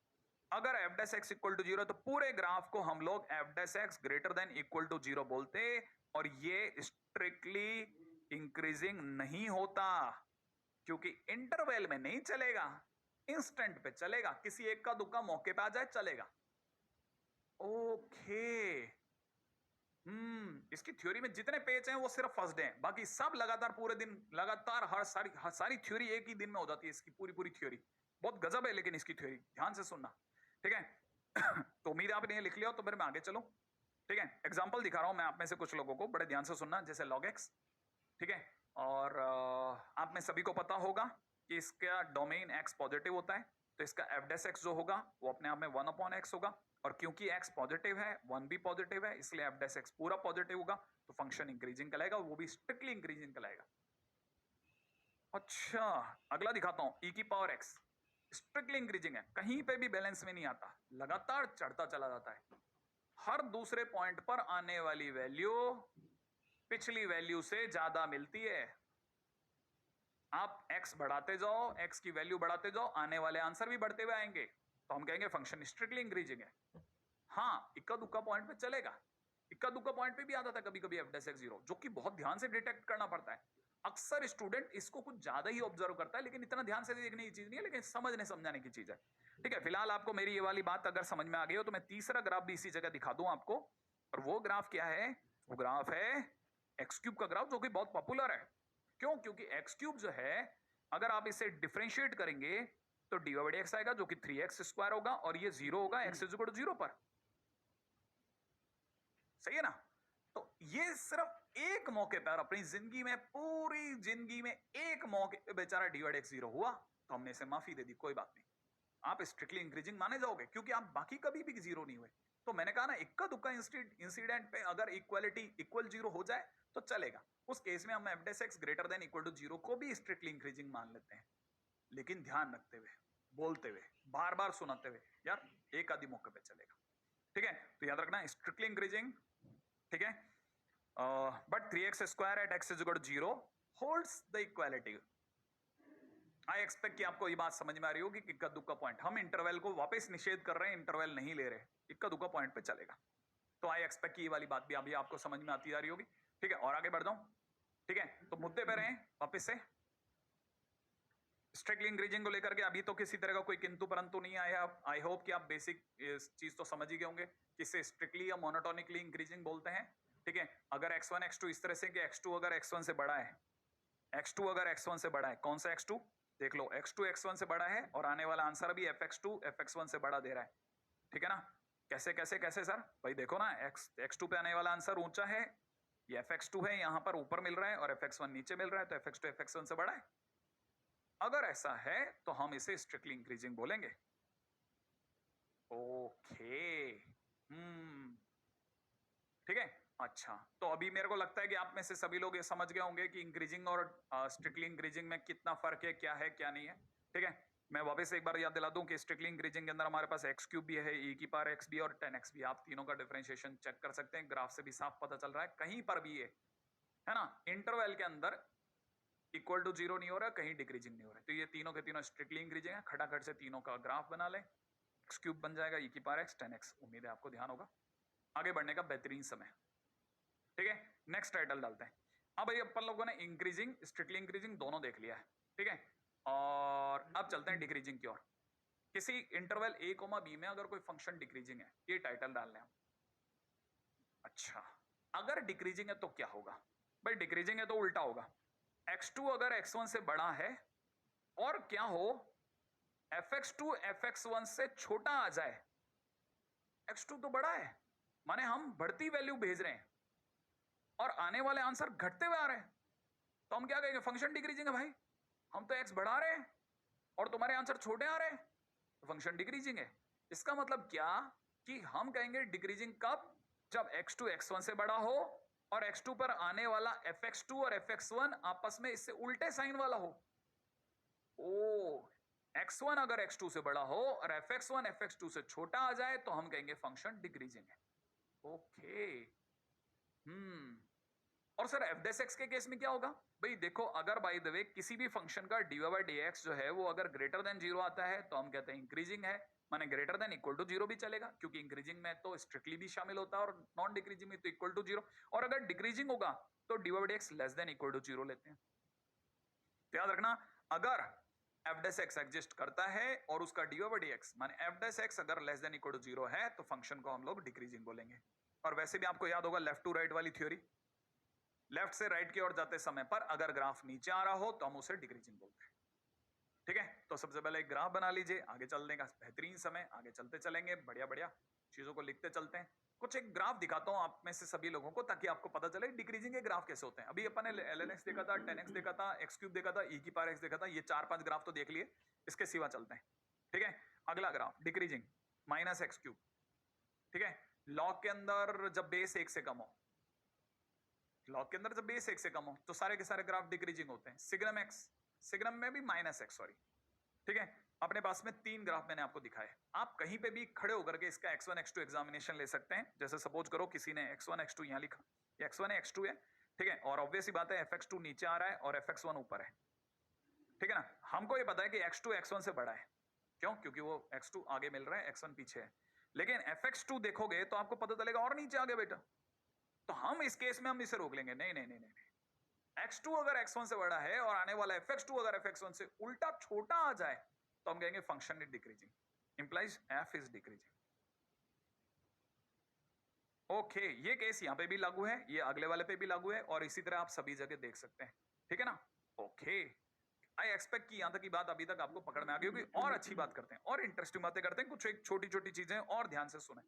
अगर f(x) इक्वल टू 0 तो पूरे ग्राफ को हम लोग f(x) greater than equal to 0 बोलते, और ये स्ट्रिक्टली इंक्रीजिंग नहीं होता, क्योंकि इंटरवल में नहीं चलेगा, इंस्टेंट पे चलेगा, किसी एक का दुक्का मौके पे आ जाए चलेगा। ओके, इसकी थ्योरी में जितने पेज हैं वो सिर्फ फर्स्ट डे हैं, बाकी सब लगातार पूरे दिन, लगातार हर सारी थ्योरी एक ही दिन में हो जाती है, इसकी पूरी थ्योरी बहुत गजब है। लेकिन इसकी थ्योरी ध्यान से सुनना, ठीक है? तो उम्मीद है आपने ये लिख लिया, तो फिर मैं आगे चलूं। ठीक है, एग्जाम्पल दिखा रहा हूं मैं आप में से कुछ लोगों को, बड़े ध्यान से सुनना। जैसे log x, ठीक है, और आप में सभी को पता होगा कि इसका डोमेन x पॉजिटिव होता है, तो इसका f(x) जो होगा वो अपने आप में 1/x होगा, और क्योंकि x पॉजिटिव है, 1 भी पॉजिटिव है, इसलिए f(x) पूरा पॉजिटिव होगा, तो फंक्शन इंक्रीजिंग कहलाएगा, वो भी स्ट्रिक्टली इंक्रीजिंग कहलाएगा। अच्छा, अगला दिखाता हूं, e⁻x स्ट्रिक्टली इंक्रीजिंग है, कहीं पे भी बैलेंस में नहीं आता, लगातार चढ़ता चला जाता है। हर दूसरे पॉइंट पर आने वाली वैल्यू पिछली वैल्यू से ज्यादा मिलती है। आप x बढ़ाते जाओ, x की वैल्यू बढ़ाते जाओ, आने वाले आंसर भी बढ़ते हुए आएंगे, तो हम कहेंगे फंक्शन स्ट्रिक्टली इंक्रीजिंग है। हाँ, इक्का दुक्का पॉइंट पे चलेगा, इक्का दुक्का पॉइंट पे भी आता था कभी कभी f(x) 0, जो कि बहुत ध्यान से डिटेक्ट करना पड़ता है। अक्सर स्टूडेंट इसको कुछ ज्यादा ही ऑब्जर्व करता है, लेकिन इतना ध्यान से देखने की चीज नहीं है, लेकिन समझने समझाने की चीज है। ठीक है, फिलहाल आपको मेरी ये वाली बात अगर समझ में आ गई हो तो मैं तीसरा ग्राफ भी इसी जगह दिखा दूं आपको, और वो ग्राफ क्या है? वो ग्राफ है x³ का ग्राफ, जो कि बहुत पॉपुलर है। क्यों? क्योंकि x³ जो है, अगर आप इसे डिफरेंशिएट करेंगे तो dy/dx आएगा, जो कि 3x² होगा, और ये 0 होगा x = 0 पर। सही है ना? तो ये सिर्फ एक मौके पर अपनी जिंदगी में, पूरी जिंदगी में एक मौके पे बेचारा dy/dx 0 हुआ, तो हमने इसे माफी दे दी, कोई बात नहीं, आप स्ट्रिक्टली इंक्रीजिंग माने जाओगे, क्योंकि आप बाकी कभी भी 0 नहीं हुए। तो मैंने कहा ना, इक्का दुक्का इंसिडेंट पे अगर इक्वालिटी इक्वल 0 हो जाए तो चलेगा, उस केस में हम f(x) greater than equal to 0 को भी स्ट्रिक्टली इंक्रीजिंग मान लेते हैं, लेकिन ध्यान रखते हुए, बोलते हुए, बार बार सुनाते हुए, यार एक आधी मौके पे चलेगा। ठीक है, तो याद रखना स्ट्रिक्टली इंक्रीजिंग, ठीक है, but 3x² at x = 0 holds the equality. I expect कि आपको ये बात समझ में आ रही होगी कि इक्का दुक्का पॉइंट, हम इंटरवल को वापस निषेध कर रहे हैं, इंटरवल नहीं ले रहे, इक्का दुक्का पॉइंट पे चलेगा। तो आई एक्सपेक्ट कि ये वाली बात भी अभी आपको समझ में आती जा रही होगी। ठीक है, और आगे बढ़ जाऊं। ठीक है, तो मुद्दे पे रहें वापस से। स्ट्रिक्टली इंक्रीजिंग को लेकर के अभी तो किसी तरह का कोई किंतु परंतु नहीं आया। आई होप कि आप बेसिक चीज तो समझ ही गए होंगे कि इसे स्ट्रिक्टली या मोनोटोनिकली इंक्रीजिंग बोलते हैं। ठीक है, अगर x1 x2 इस तरह से कि x2 अगर x1 से बड़ा है, x2 अगर x1 से बड़ा है, कौन सा x2? देख लो, x2 x1 से बड़ा है और आने वाला आंसर अभी fx2 fx1 से बड़ा दे रहा है। ठीक है ना? कैसे कैसे कैसे सर? भाई देखो ना, x2 पे आने वाला आंसर ऊंचा है, ये fx2 है, यहां पर ऊपर मिल रहा है और fx1 नीचे मिल रहा है, तो fx2 fx1 से बड़ा है। अगर ऐसा है तो हम इसे स्ट्रिक्टली इंक्रीजिंग बोलेंगे। ओके, ठीक है। अच्छा, तो अभी मेरे को लगता है कि आप में से सभी लोग ये समझ गए होंगे कि इंक्रीजिंग और स्ट्रिक्टली इंक्रीजिंग में कितना फर्क है, क्या नहीं है। ठीक है, मैं वापस एक बार याद दिला दूं कि स्ट्रिक्टली इंक्रीजिंग के अंदर हमारे पास एक्स क्यूब भी है, e की पावर x भी और 10x भी। आप तीनों का डिफरेंशिएशन चेक कर सकते हैं, ग्राफ से भी साफ पता चल रहा है, कहीं पर भी ये है ना इंटरवल के अंदर इक्वल टू 0 नहीं हो रहा, कहीं डिक्रीजिंग नहीं हो रहा। तो ये तीनों के तीनों स्ट्रिक्टली इंक्रीजिंग है। खटाखट से तीनों का ग्राफ बना लें, एक्स क्यूब बन जाएगा, e की पावर x 10x। उम्मीद है आपको ध्यान होगा। आगे बढ़ने का बेहतरीन समय। ठीक है, नेक्स्ट टाइटल डालते हैं। अब भाई अपन लोगों ने इंक्रीजिंग स्ट्रिक्टली इंक्रीजिंग दोनों देख लिया है। ठीक है, और अब चलते हैं डिक्रीजिंग की ओर। किसी इंटरवल a, b में अगर कोई फंक्शन डिक्रीजिंग है, ये टाइटल डालने हैं। अच्छा, अगर डिक्रीजिंग है तो क्या होगा? भाई डिक्रीजिंग है तो उल्टा होगा। x2 अगर x1 से बड़ा है और क्या हो, fx2 fx1 से छोटा आ जाए। x2 तो बड़ा है, माने हम बढ़ती वैल्यू भेज रहे हैं और आने वाले आंसर घटते हुए आ रहे हैं, तो हम क्या कहेंगे? फंक्शन डिक्रीजिंग है भाई, हम तो x बढ़ा रहे हैं और तुम्हारे आंसर छोटे आ रहे हैं, तो फंक्शन डिक्रीजिंग है। इसका मतलब क्या कि हम कहेंगे डिक्रीजिंग कब? जब x2 x1 से बड़ा हो और x2 पर आने वाला fx2 और fx1 आपस में इससे उल्टे साइन वाला हो। ओ, x1 अगर x2 से बड़ा हो और fx1 fx2 से छोटा आ जाए तो हम कहेंगे फंक्शन डिक्रीजिंग है। ओके, और सर एफ डेस एक्स के केस में क्या होगा? भाई देखो, अगर बाय द वे किसी भी फंक्शन का dy बाई dx जो है वो अगर ग्रेटर देन 0 आता है तो हम कहते हैं इंक्रीजिंग है, माने ग्रेटर देन इक्वल टू 0 भी चलेगा, क्योंकि इंक्रीजिंग में तो स्ट्रिक्टली भी शामिल होता है और नॉन डिक्रीजिंग में तो इक्वल टू 0। और अगर डिक्रीजिंग होगा तो dy by dx less than equal to 0 लेते हैं। याद रखना, अगर एफ डेस एक्स एग्जिस्ट करता है और उसका dy बाई dx माने एफ डेस एक्स अगर लेस देन इक्वल टू 0 है तो फंक्शन को हम लोग डिक्रीजिंग बोलेंगे। और वैसे भी आपको याद होगा लेफ्ट टू राइट वाली थ्योरी, लेफ्ट से राइट की ओर जाते समय पर अगर ग्राफ नीचे आ रहा हो तो हम उसे डिक्रीजिंग बोलते हैं। ठीक है, तो सबसे पहले एक ग्राफ बना लीजिए, आगे चलने का बेहतरीन समय, आगे चलते चलेंगे, बढ़िया बढ़िया चीजों को लिखते चलते हैं। कुछ एक ग्राफ दिखाता हूं आप में से सभी लोगों को, ताकि आपको पता चले डिक्रीजिंग के ग्राफ कैसे होते हैं। अभी अपन ने ln x देखा था, 10x देखा था, x क्यूब देखा था, e की पावर x देखा था, ये 4-5 ग्राफ तो देख लिए, इसके सिवा चलते हैं। ठीक है, अगला graph decreasing minus x cube. ठीक है, लॉग के अंदर जब बेस 1 से कम हो, लॉग के अंदर जब बेस 1 से कम हो तो सारे के सारे ग्राफ डिक्रीजिंग होते हैं। सिग्नम एक्स, सिग्नम में भी माइनस एक्स, सॉरी। ठीक है, अपने पास में 3 ग्राफ मैंने आपको दिखाए, आप कहीं पे भी खड़े होकर के इसका x1 x2 एग्जामिनेशन ले सकते हैं। जैसे सपोज करो किसी ने x1 x2 यहां लिखा, ये x1 है x2 है, ठीक है, और ऑब्वियस ही बात है fx2 नीचे आ रहा है और fx1 ऊपर है। ठीक है ना, हमको ये पता है कि x2 x1 से बड़ा है, क्यों? क्योंकि वो x2 आगे मिल रहा है, x1 पीछे है। लेकिन fx2 देखोगे तो आपको पता चलेगा और नीचे आ गया बेटा, तो हम इस केस में हम इसे रोक लेंगे, नहीं नहीं नहीं नहीं, x2 अगर x1 से बड़ा है और आने वाला fx2 अगर fx1 से उल्टा छोटा आ जाए तो हम कहेंगे function is decreasing, implies f is decreasing. Okay, ये केस यहां पे भी लागू है, ये अगले वाले पे भी लागू है, और इसी तरह आप सभी जगह देख सकते हैं। ठीक है ना? ओके, आई एक्सपेक्ट कि यहां तक की बात अभी तक आपको पकड़ में आ गई होगी। और अच्छी बात करते हैं और इंटरेस्टिंग बातें करते हैं, कुछ एक छोटी छोटी चीजें और ध्यान से सुने।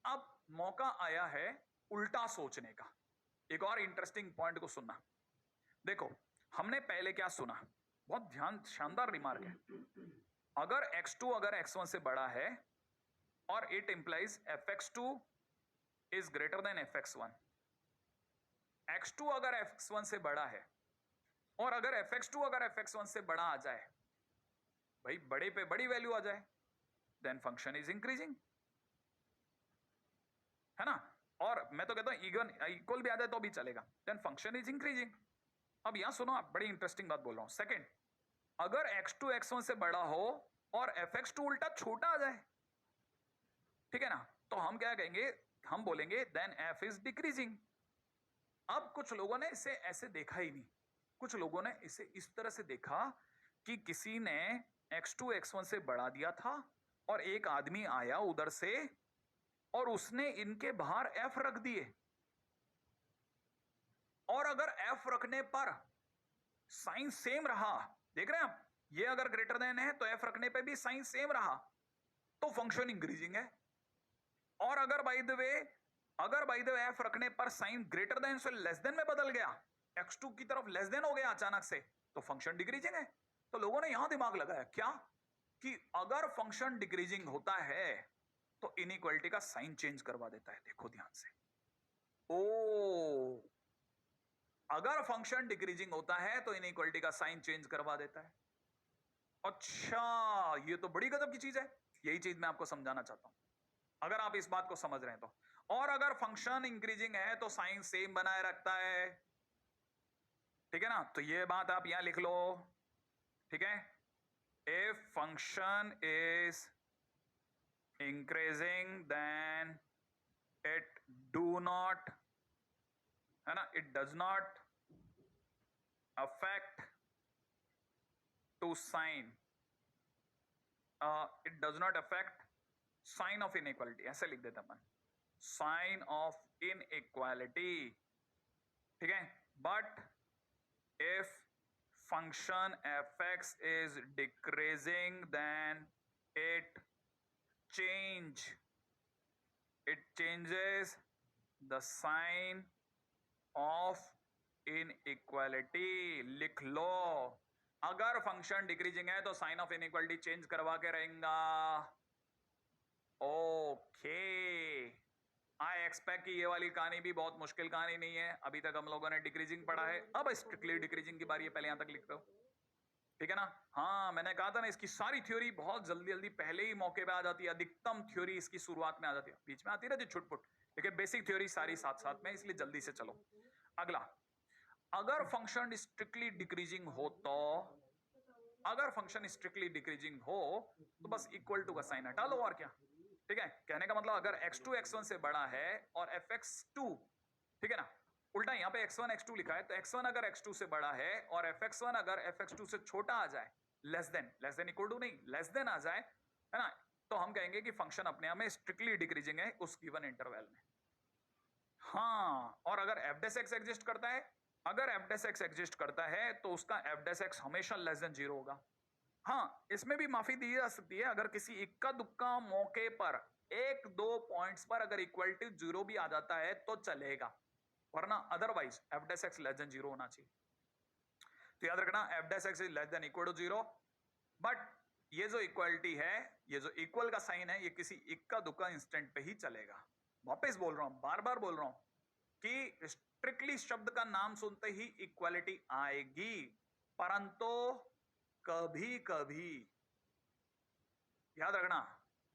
अब मौका आया है उल्टा सोचने का। एक और इंटरेस्टिंग पॉइंट को सुनना। देखो, हमने पहले क्या सुना, बहुत ध्यान, शानदार रिमार्क है। अगर x2 अगर x1 से बड़ा है और it implies fx2 is greater then fx1, x2 अगर x1 से बड़ा है और अगर fx2 अगर fx1 से बड़ा आ जाए, भाई बड़े पे बड़ी वैल्यू आ जाए, देन फंक्शन इज इंक्रीजिंग, है ना? और मैं तो कहता हूं इवन इक्वल भी आ जाए तो भी चलेगा, देन फंक्शन इज इंक्रीजिंग। अब यहां सुनो, आप बड़ी इंटरेस्टिंग बात बोल रहा हूं। सेकंड, अगर x2 x1 से बड़ा हो और fx2 उल्टा छोटा आ जाए, ठीक है ना, तो हम क्या कहेंगे? हम बोलेंगे देन f इज डिक्रीजिंग। अब कुछ लोगों ने इसे ऐसे देखा ही नहीं, कुछ लोगों ने इसे इस तरह से देखा कि किसी ने x2 x1 से बढ़ा दिया था और एक आदमी आया उधर से और उसने इनके बाहर f रख दिए, और अगर f रखने पर साइन सेम रहा, देख रहे हैं आप, ये अगर ग्रेटर देन है तो f रखने पे भी साइन सेम रहा तो फंक्शन इंक्रीजिंग है, और अगर बाय द वे f रखने पर साइन ग्रेटर देन से लेस देन में बदल गया, x2 की तरफ लेस देन हो गया अचानक से, तो फंक्शन डिक्रीजिंग है। तो लोगों ने यहां दिमाग लगाया क्या, कि अगर फंक्शन डिक्रीजिंग होता है तो इनइक्वालिटी का साइन चेंज करवा देता है। देखो ध्यान से, ओ अगर फंक्शन डिक्रीजिंग होता है तो इनइक्वालिटी का साइन चेंज करवा देता है। अच्छा, ये तो बड़ी गजब की चीज है, यही चीज मैं आपको समझाना चाहता हूं, अगर आप इस बात को समझ रहे हैं तो। और अगर फंक्शन इंक्रीजिंग है तो साइन सेम बनाए रखता है, ठीक है ना, तो ये बात आप यहां लिख लो, ठीक है। If function is increasing then it do not, है ना, it does not affect to sign, it does not affect sign of inequality, ऐसे लिख देते अपन, साइन ऑफ इनइक्वालिटी, ठीक है। But if function fx is decreasing then it changes the sign of inequality। लिख लो, अगर फंक्शन डिक्रीजिंग है तो साइन ऑफ इनइक्वालिटी चेंज करवा के रहेगा। ओके, आई एक्सपेक्ट कि ये वाली कहानी भी बहुत मुश्किल कहानी नहीं है, अभी तक हम लोगों ने डिक्रीजिंग पढ़ा है, अब स्ट्रिक्टली डिक्रीजिंग की बारी है, पहले यहां तक लिख दो, ठीक है ना। हाँ, मैंने कहा था ना, इसकी सारी थ्योरी बहुत जल्दी जल्दी पहले ही मौके पे आ जाती है, अधिकतम थ्योरी इसकी शुरुआत में आ जाती है, बीच में आती रहती छुटपुट, लेकिन बेसिक थ्योरी सारी साथ साथ में, इसलिए जल्दी से चलो। अगला, अगर फंक्शन स्ट्रिक्टली डिक्रीजिंग हो तो, अगर फंक्शन स्ट्रिक्टली डिक्रीजिंग हो तो बस इक्वल टू का साइन हटा लो, और क्या, ठीक है। कहने का मतलब अगर x2 x1 से बड़ा है और fx2, ठीक है ना, उल्टा यहां पे x1 x2 लिखा है, तो x1 अगर x2 से बड़ा है और fx1 अगर fx2 से छोटा आ जाए, लेस देन इक्वल टू नहीं, लेस देन आ जाए, है ना, तो हम कहेंगे कि फंक्शन अपने आप में स्ट्रिक्टली डिक्रीजिंग है उस गिवन इंटरवल में। हाँ, और अगर f डैश x एग्जिस्ट करता है, अगर f डैश x एग्जिस्ट करता है तो उसका f डैश x हमेशा लेस देन 0 होगा। हाँ, इसमें भी माफी दी जा सकती है, अगर किसी इक्का दुक्का मौके पर एक दो पॉइंट्स पर अगर इक्वलिटी 0 भी आ जाता है तो चलेगा, वरना otherwise f dash x less than 0 होना चाहिए। तो याद रखना, f dash x is less than equal to 0, but ये जो इक्वलिटी है, ये जो इक्वल का साइन है, ये किसी इक्का दुक्का इंस्टेंट पे ही चलेगा। वापस बोल रहा हूं, बार बार बोल रहा हूं कि स्ट्रिक्टली शब्द का नाम सुनते ही इक्वालिटी आएगी, परंतु कभी कभी, याद रखना,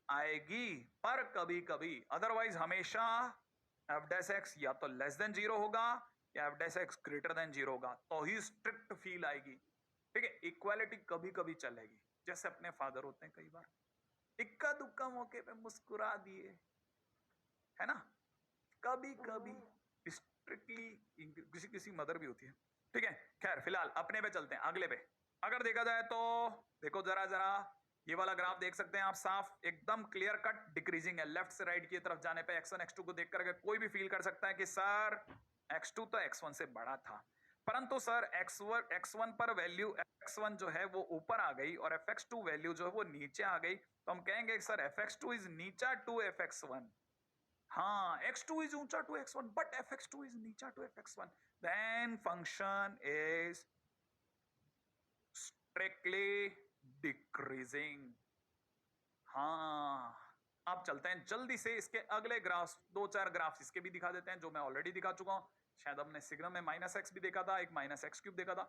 आएगी पर कभी कभी, अदरवाइज हमेशा f डैश x या तो लेस देन 0 होगा या f dash x greater then 0 होगा, तो ही स्ट्रिक्ट फील आएगी, ठीक है। इक्वालिटी कभी कभी चलेगी, जैसे अपने फादर होते हैं, कई बार इक्का दुक्का मौके पे मुस्कुरा दिए, है ना, कभी कभी स्ट्रिक्टली, किसी किसी मदर भी होती है, ठीक है। खैर, फिलहाल अपने पे चलते हैं, अगले पे। अगर देखा जाए तो देखो जरा जरा, ये वाला ग्राफ देख सकते हैं आप, साफ एकदम क्लियर कट डिक्रीजिंग है, लेफ्ट से राइट की तरफ जाने पे x1 x2 को देखकर अगर कोई भी फील कर सकता है कि सर x2 तो x1 से बड़ा था, परंतु सर x1 पर वैल्यू x1 जो है वो ऊपर आ गई और fx2 वैल्यू जो है वो नीचे आ गई, तो हम कहेंगे सर fx2 इज नीचा टू fx1। हाँ, x2 is ऊंचा to x1 but fx2 is नीचा to fx1, then function is strictly decreasing। हाँ, अब चलते हैं जल्दी से इसके अगले ग्राफ्स, दो चार ग्राफ्स इसके भी दिखा देते हैं जो मैं ऑलरेडी दिखा चुका हूं, शायद हमने सिग्नम में -x भी देखा था, एक -x³ देखा था,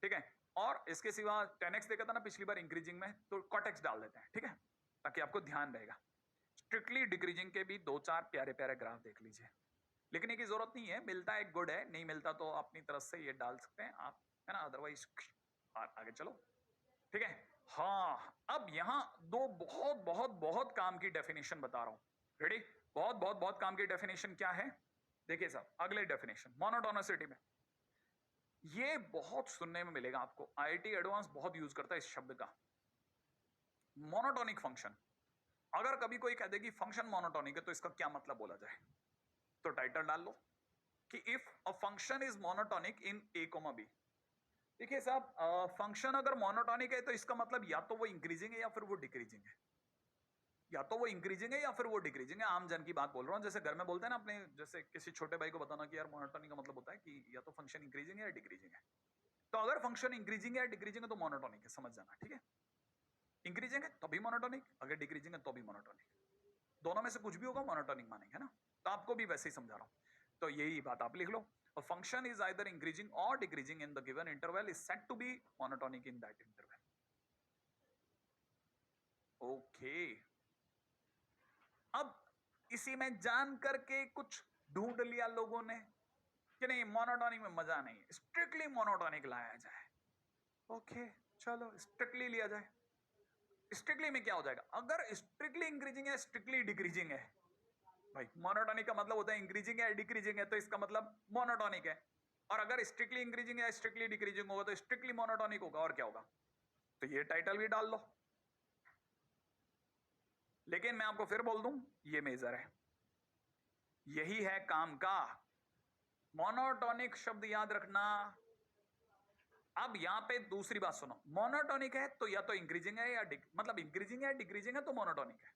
ठीक है, और इसके सिवा 10x देखा था ना पिछली बार इंक्रीजिंग में, तो cot x डाल देते हैं, ठीक है, ताकि आपको ध्यान रहेगा। स्ट्रिक्टली डिक्रीजिंग के भी दो चार प्यारे प्यारे ग्राफ देख लीजिए, लिखने की जरूरत नहीं है, मिलता है गुड है, नहीं मिलता तो अपनी तरफ से ये डाल सकते हैं आप, है ना, अदरवाइज आगे चलो, ठीक है। हाँ, अब यहां दो बहुत बहुत बहुत काम की डेफिनेशन बता रहा हूं, रेडी, बहुत बहुत बहुत काम की डेफिनेशन क्या है, देखिए साहब, अगले डेफिनेशन मोनोटोनिसिटी में, ये बहुत सुनने में मिलेगा आपको, आईआईटी एडवांस बहुत यूज करता है इस शब्द का, मोनोटोनिक फंक्शन। अगर कभी कोई कह दे कि फंक्शन मोनोटोनिक है तो इसका क्या मतलब बोला जाए, तो टाइटल डाल लो कि if a function is monotonic in a comma b. देखिए साहब, फंक्शन अगर मोनोटोनिक है तो इसका मतलब या तो वो इंक्रीजिंग है या फिर वो डिक्रीजिंग है, या तो वो इंक्रीजिंग है या फिर वो डिक्रीजिंग है। आम जन की बात बोल रहा हूं, जैसे घर में बोलते हैं ना अपने, जैसे किसी छोटे भाई को बताना कि यार मोनोटोनिक का मतलब होता है कि या तो फंक्शन इंक्रीजिंग है या डिक्रीजिंग है। तो अगर फंक्शन इंक्रीजिंग है या डिक्रीजिंग है तो मोनोटोनिक है, समझ जाना, ठीक है। इंक्रीजिंग है तो भी मोनोटोनिक, अगर डिक्रीजिंग है तो भी मोनोटोनिक, दोनों में से कुछ भी होगा मोनोटोनिक मानेंगे, है ना। तो आपको भी वैसे ही समझा रहा हूं, तो यही बात आप लिख लो। A function is either increasing or decreasing in the given interval is said to be monotonic in that interval. Okay. अब इसी में जान करके कुछ ढूंढ लिया लोगों ने कि नहीं मोनोटोनिक में मजा नहीं, स्ट्रिक्टली मोनोटोनिक लाया जाए। ओके, चलो स्ट्रिक्टली लिया जाए। स्ट्रिक्टली में क्या हो जाएगा, अगर स्ट्रिक्टली इंक्रीजिंग है स्ट्रिक्टली डिक्रीजिंग है, भाई मोनोटोनिक का मतलब होता है इंक्रीजिंग है डिक्रीजिंग है, तो इसका मतलब मोनोटोनिक है। और अगर स्ट्रिक्टली इंक्रीजिंग है स्ट्रिक्टली डिक्रीजिंग होगा तो स्ट्रिक्टली मोनोटोनिक होगा, और क्या होगा। तो ये टाइटल भी डाल लो। लेकिन मैं आपको फिर बोल दूं, ये मेजर है, यही है काम का। मोनोटोनिक शब्द याद रखना। अब यहां पे दूसरी बात सुनो, मोनोटोनिक है तो या तो इंक्रीजिंग है या मतलब इंक्रीजिंग है डिक्रीजिंग है तो मोनोटोनिक है।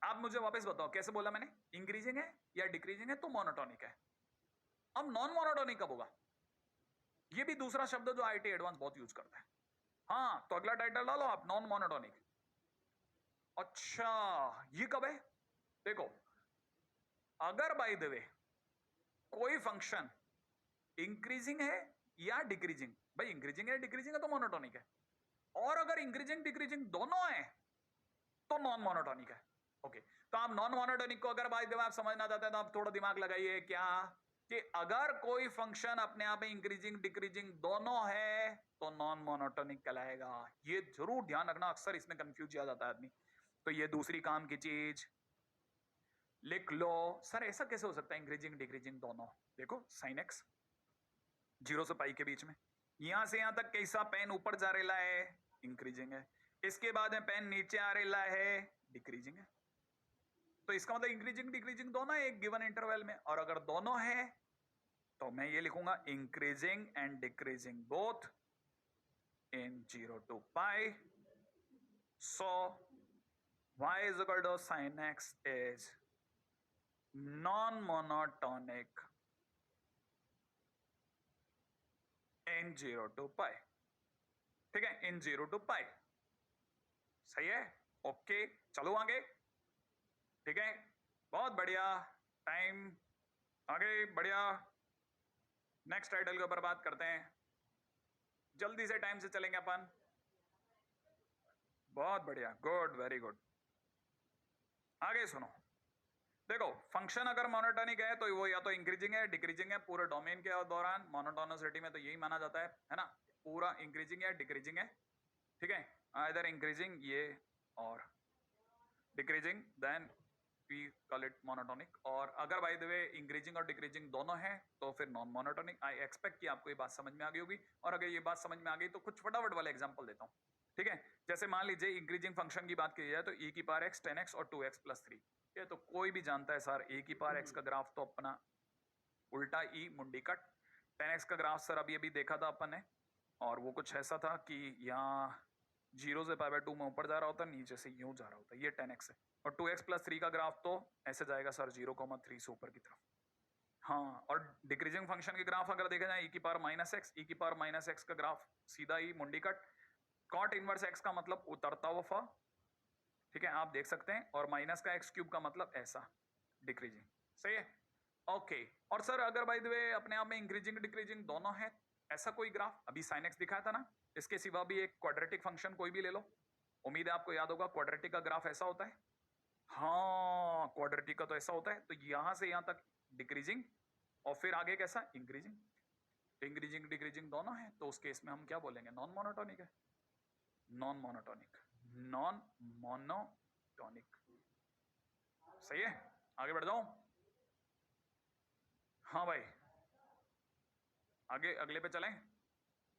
आप मुझे वापस बताओ कैसे बोला मैंने, इंक्रीजिंग है या डिक्रीजिंग है तो मोनोटोनिक है। अब नॉन मोनोटोनिक कब होगा, ये भी दूसरा शब्द जो आईटी एडवांस बहुत यूज करता है। हाँ, तो अगला टाइटल डालो आप, नॉन मोनोटोनिक। अच्छा, ये कब है, देखो, अगर बाय द वे कोई फंक्शन इंक्रीजिंग है या डिक्रीजिंग, भाई इंक्रीजिंग है डिक्रीजिंग है तो मोनोटोनिक है, और अगर इंक्रीजिंग डिक्रीजिंग दोनों है तो नॉन मोनोटोनिक है। ओके, तो आप नॉन मोनोटोनिक को अगर बाय द वे आप समझना चाहते हैं तो आप थोड़ा दिमाग लगाइए, क्या कि अगर कोई फंक्शन अपने आप में इंक्रीजिंग डिक्रीजिंग दोनों है तो नॉन मोनोटोनिक कहलाएगा। ये जरूर ध्यान रखना, अक्सर इसमें कंफ्यूज किया जाता है आदमी। तो ये दूसरी काम की चीज लिख लो। सर ऐसा कैसे हो सकता है इंक्रीजिंग डिक्रीजिंग दोनों, देखो साइन एक्स 0 से पाई के बीच में, यहां से यहां तक कैसा पेन ऊपर जा रेला है, इंक्रीजिंग है, इसके बाद में पेन नीचे आ रेला है, डिक्रीजिंग है। तो इसका मतलब इंक्रीजिंग डिक्रीजिंग दोनों है एक गिवन इंटरवल में, और अगर दोनों है तो मैं ये लिखूंगा increasing and decreasing both in 0 to pi. So y is equal to sin x is non-monotonic in 0 to pi. ठीक है, इन 0 to pi, सही है। ओके, चलो आगे, ठीक है, बहुत बढ़िया, टाइम आगे, बढ़िया। नेक्स्ट टाइटल के ऊपर बात करते हैं, जल्दी से टाइम से चलेंगे अपन। बहुत बढ़िया, गुड, वेरी गुड। आगे सुनो, देखो फंक्शन अगर मोनोटोनिक है तो वो या तो इंक्रीजिंग है डिक्रीजिंग है, पूरे डोमेन के दौरान मोनोटोनिसिटी में तो यही माना जाता है ना, पूरा इंक्रीजिंग है डिक्रीजिंग है, ठीक है, आइदर इंक्रीजिंग ये और decreasing, then we call it monotonic. और अगर बाय द वे इंक्रीजिंग और डिक्रीजिंग दोनों है तो फिर नॉन मोनोटोनिक। आई एक्सपेक्ट कि आपको ये बात समझ में आ गई होगी, और अगर ये बात समझ में आ गई तो कुछ फटाफट वाले एग्जांपल देता हूं, ठीक है। जैसे मान लीजिए इंक्रीजिंग फंक्शन की बात की जाए तो e की पावर x 10x और 2x प्लस 3, ठीक है। तो कोई भी जानता है सर e की पावर x का ग्राफ तो अपना उल्टा e मुंडी कट, 10x का ग्राफ सर अभी अभी देखा था अपन ने, और वो कुछ ऐसा था कि यहाँ 0 से पाई बाय 2 में ऊपर जा रहा होता, नीचे से यूं जा रहा होता, ये 10x है। और 2x प्लस 3 का ग्राफ तो ऐसे जाएगा सर 0,3 से ऊपर की तरफ। हाँ, और डिक्रीजिंग फंक्शन के ग्राफ अगर देखा जाए e की पावर माइनस एक्स, e की पावर माइनस एक्स का ग्राफ सीधा ही मुंडी कट, कॉट इनवर्स x का मतलब उतरता हुआ फा, ठीक है, आप देख सकते हैं, और माइनस का x क्यूब का मतलब ऐसा डिक्रीजिंग, सही है। ओके, और सर अगर बाय द वे अपने आप में इंक्रीजिंग डिक्रीजिंग दोनों है, ऐसा कोई ग्राफ अभी साइन एक्स दिखाया था ना, इसके सिवा भी एक क्वाड्रेटिक फंक्शन कोई भी ले लो, उम्मीद है आपको याद होगा क्वाड्रेटिक का ग्राफ ऐसा होता है। हाँ, क्वाड्रेटिक का तो ऐसा होता है, तो यहां से यहां तक डिक्रीजिंग, और फिर आगे कैसा इंक्रीजिंग, इंक्रीजिंग डिक्रीजिंग दोनों है, तो उस केस में हम क्या बोलेंगे, नॉन मोनोटोनिक है, नॉन मोनोटोनिक, नॉन मोनोटोनिक, सही है। आगे बढ़ जाऊं, हाँ भाई, आगे अगले पे चलें,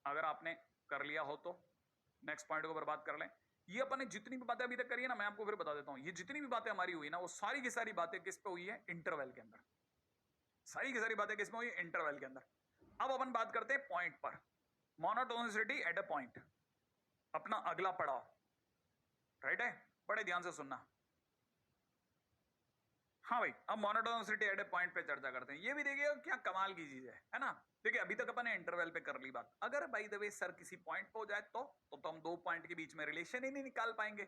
अगर आपने कर लिया हो तो नेक्स्ट पॉइंट को बर्बाद कर लें। ये अपन ने जितनी भी बातें अभी तक करी है ना, मैं आपको फिर बता देता हूं, ये जितनी भी बातें हमारी हुई ना, वो सारी की सारी बातें किस पे हुई है? इंटरवल के अंदर। सारी की सारी बातें किस में हुई? इंटरवल के अंदर। अब अपन बात करते हैं पॉइंट पर, मोनोटोनिसिटी एट अ पॉइंट, अपना अगला पड़ाव। राइट है, बड़े ध्यान से सुनना। हाँ भाई, अब मोनोटोनिसिटी एट ए पॉइंट पे चर्चा करते हैं। ये भी देखिए क्या कमाल की चीज है ना। देखिए अभी तक अपन ने इंटरवल पे कर ली बात, अगर बाय द वे सर किसी पॉइंट पे हो जाए तो हम दो पॉइंट के बीच में रिलेशन ही नहीं निकाल पाएंगे।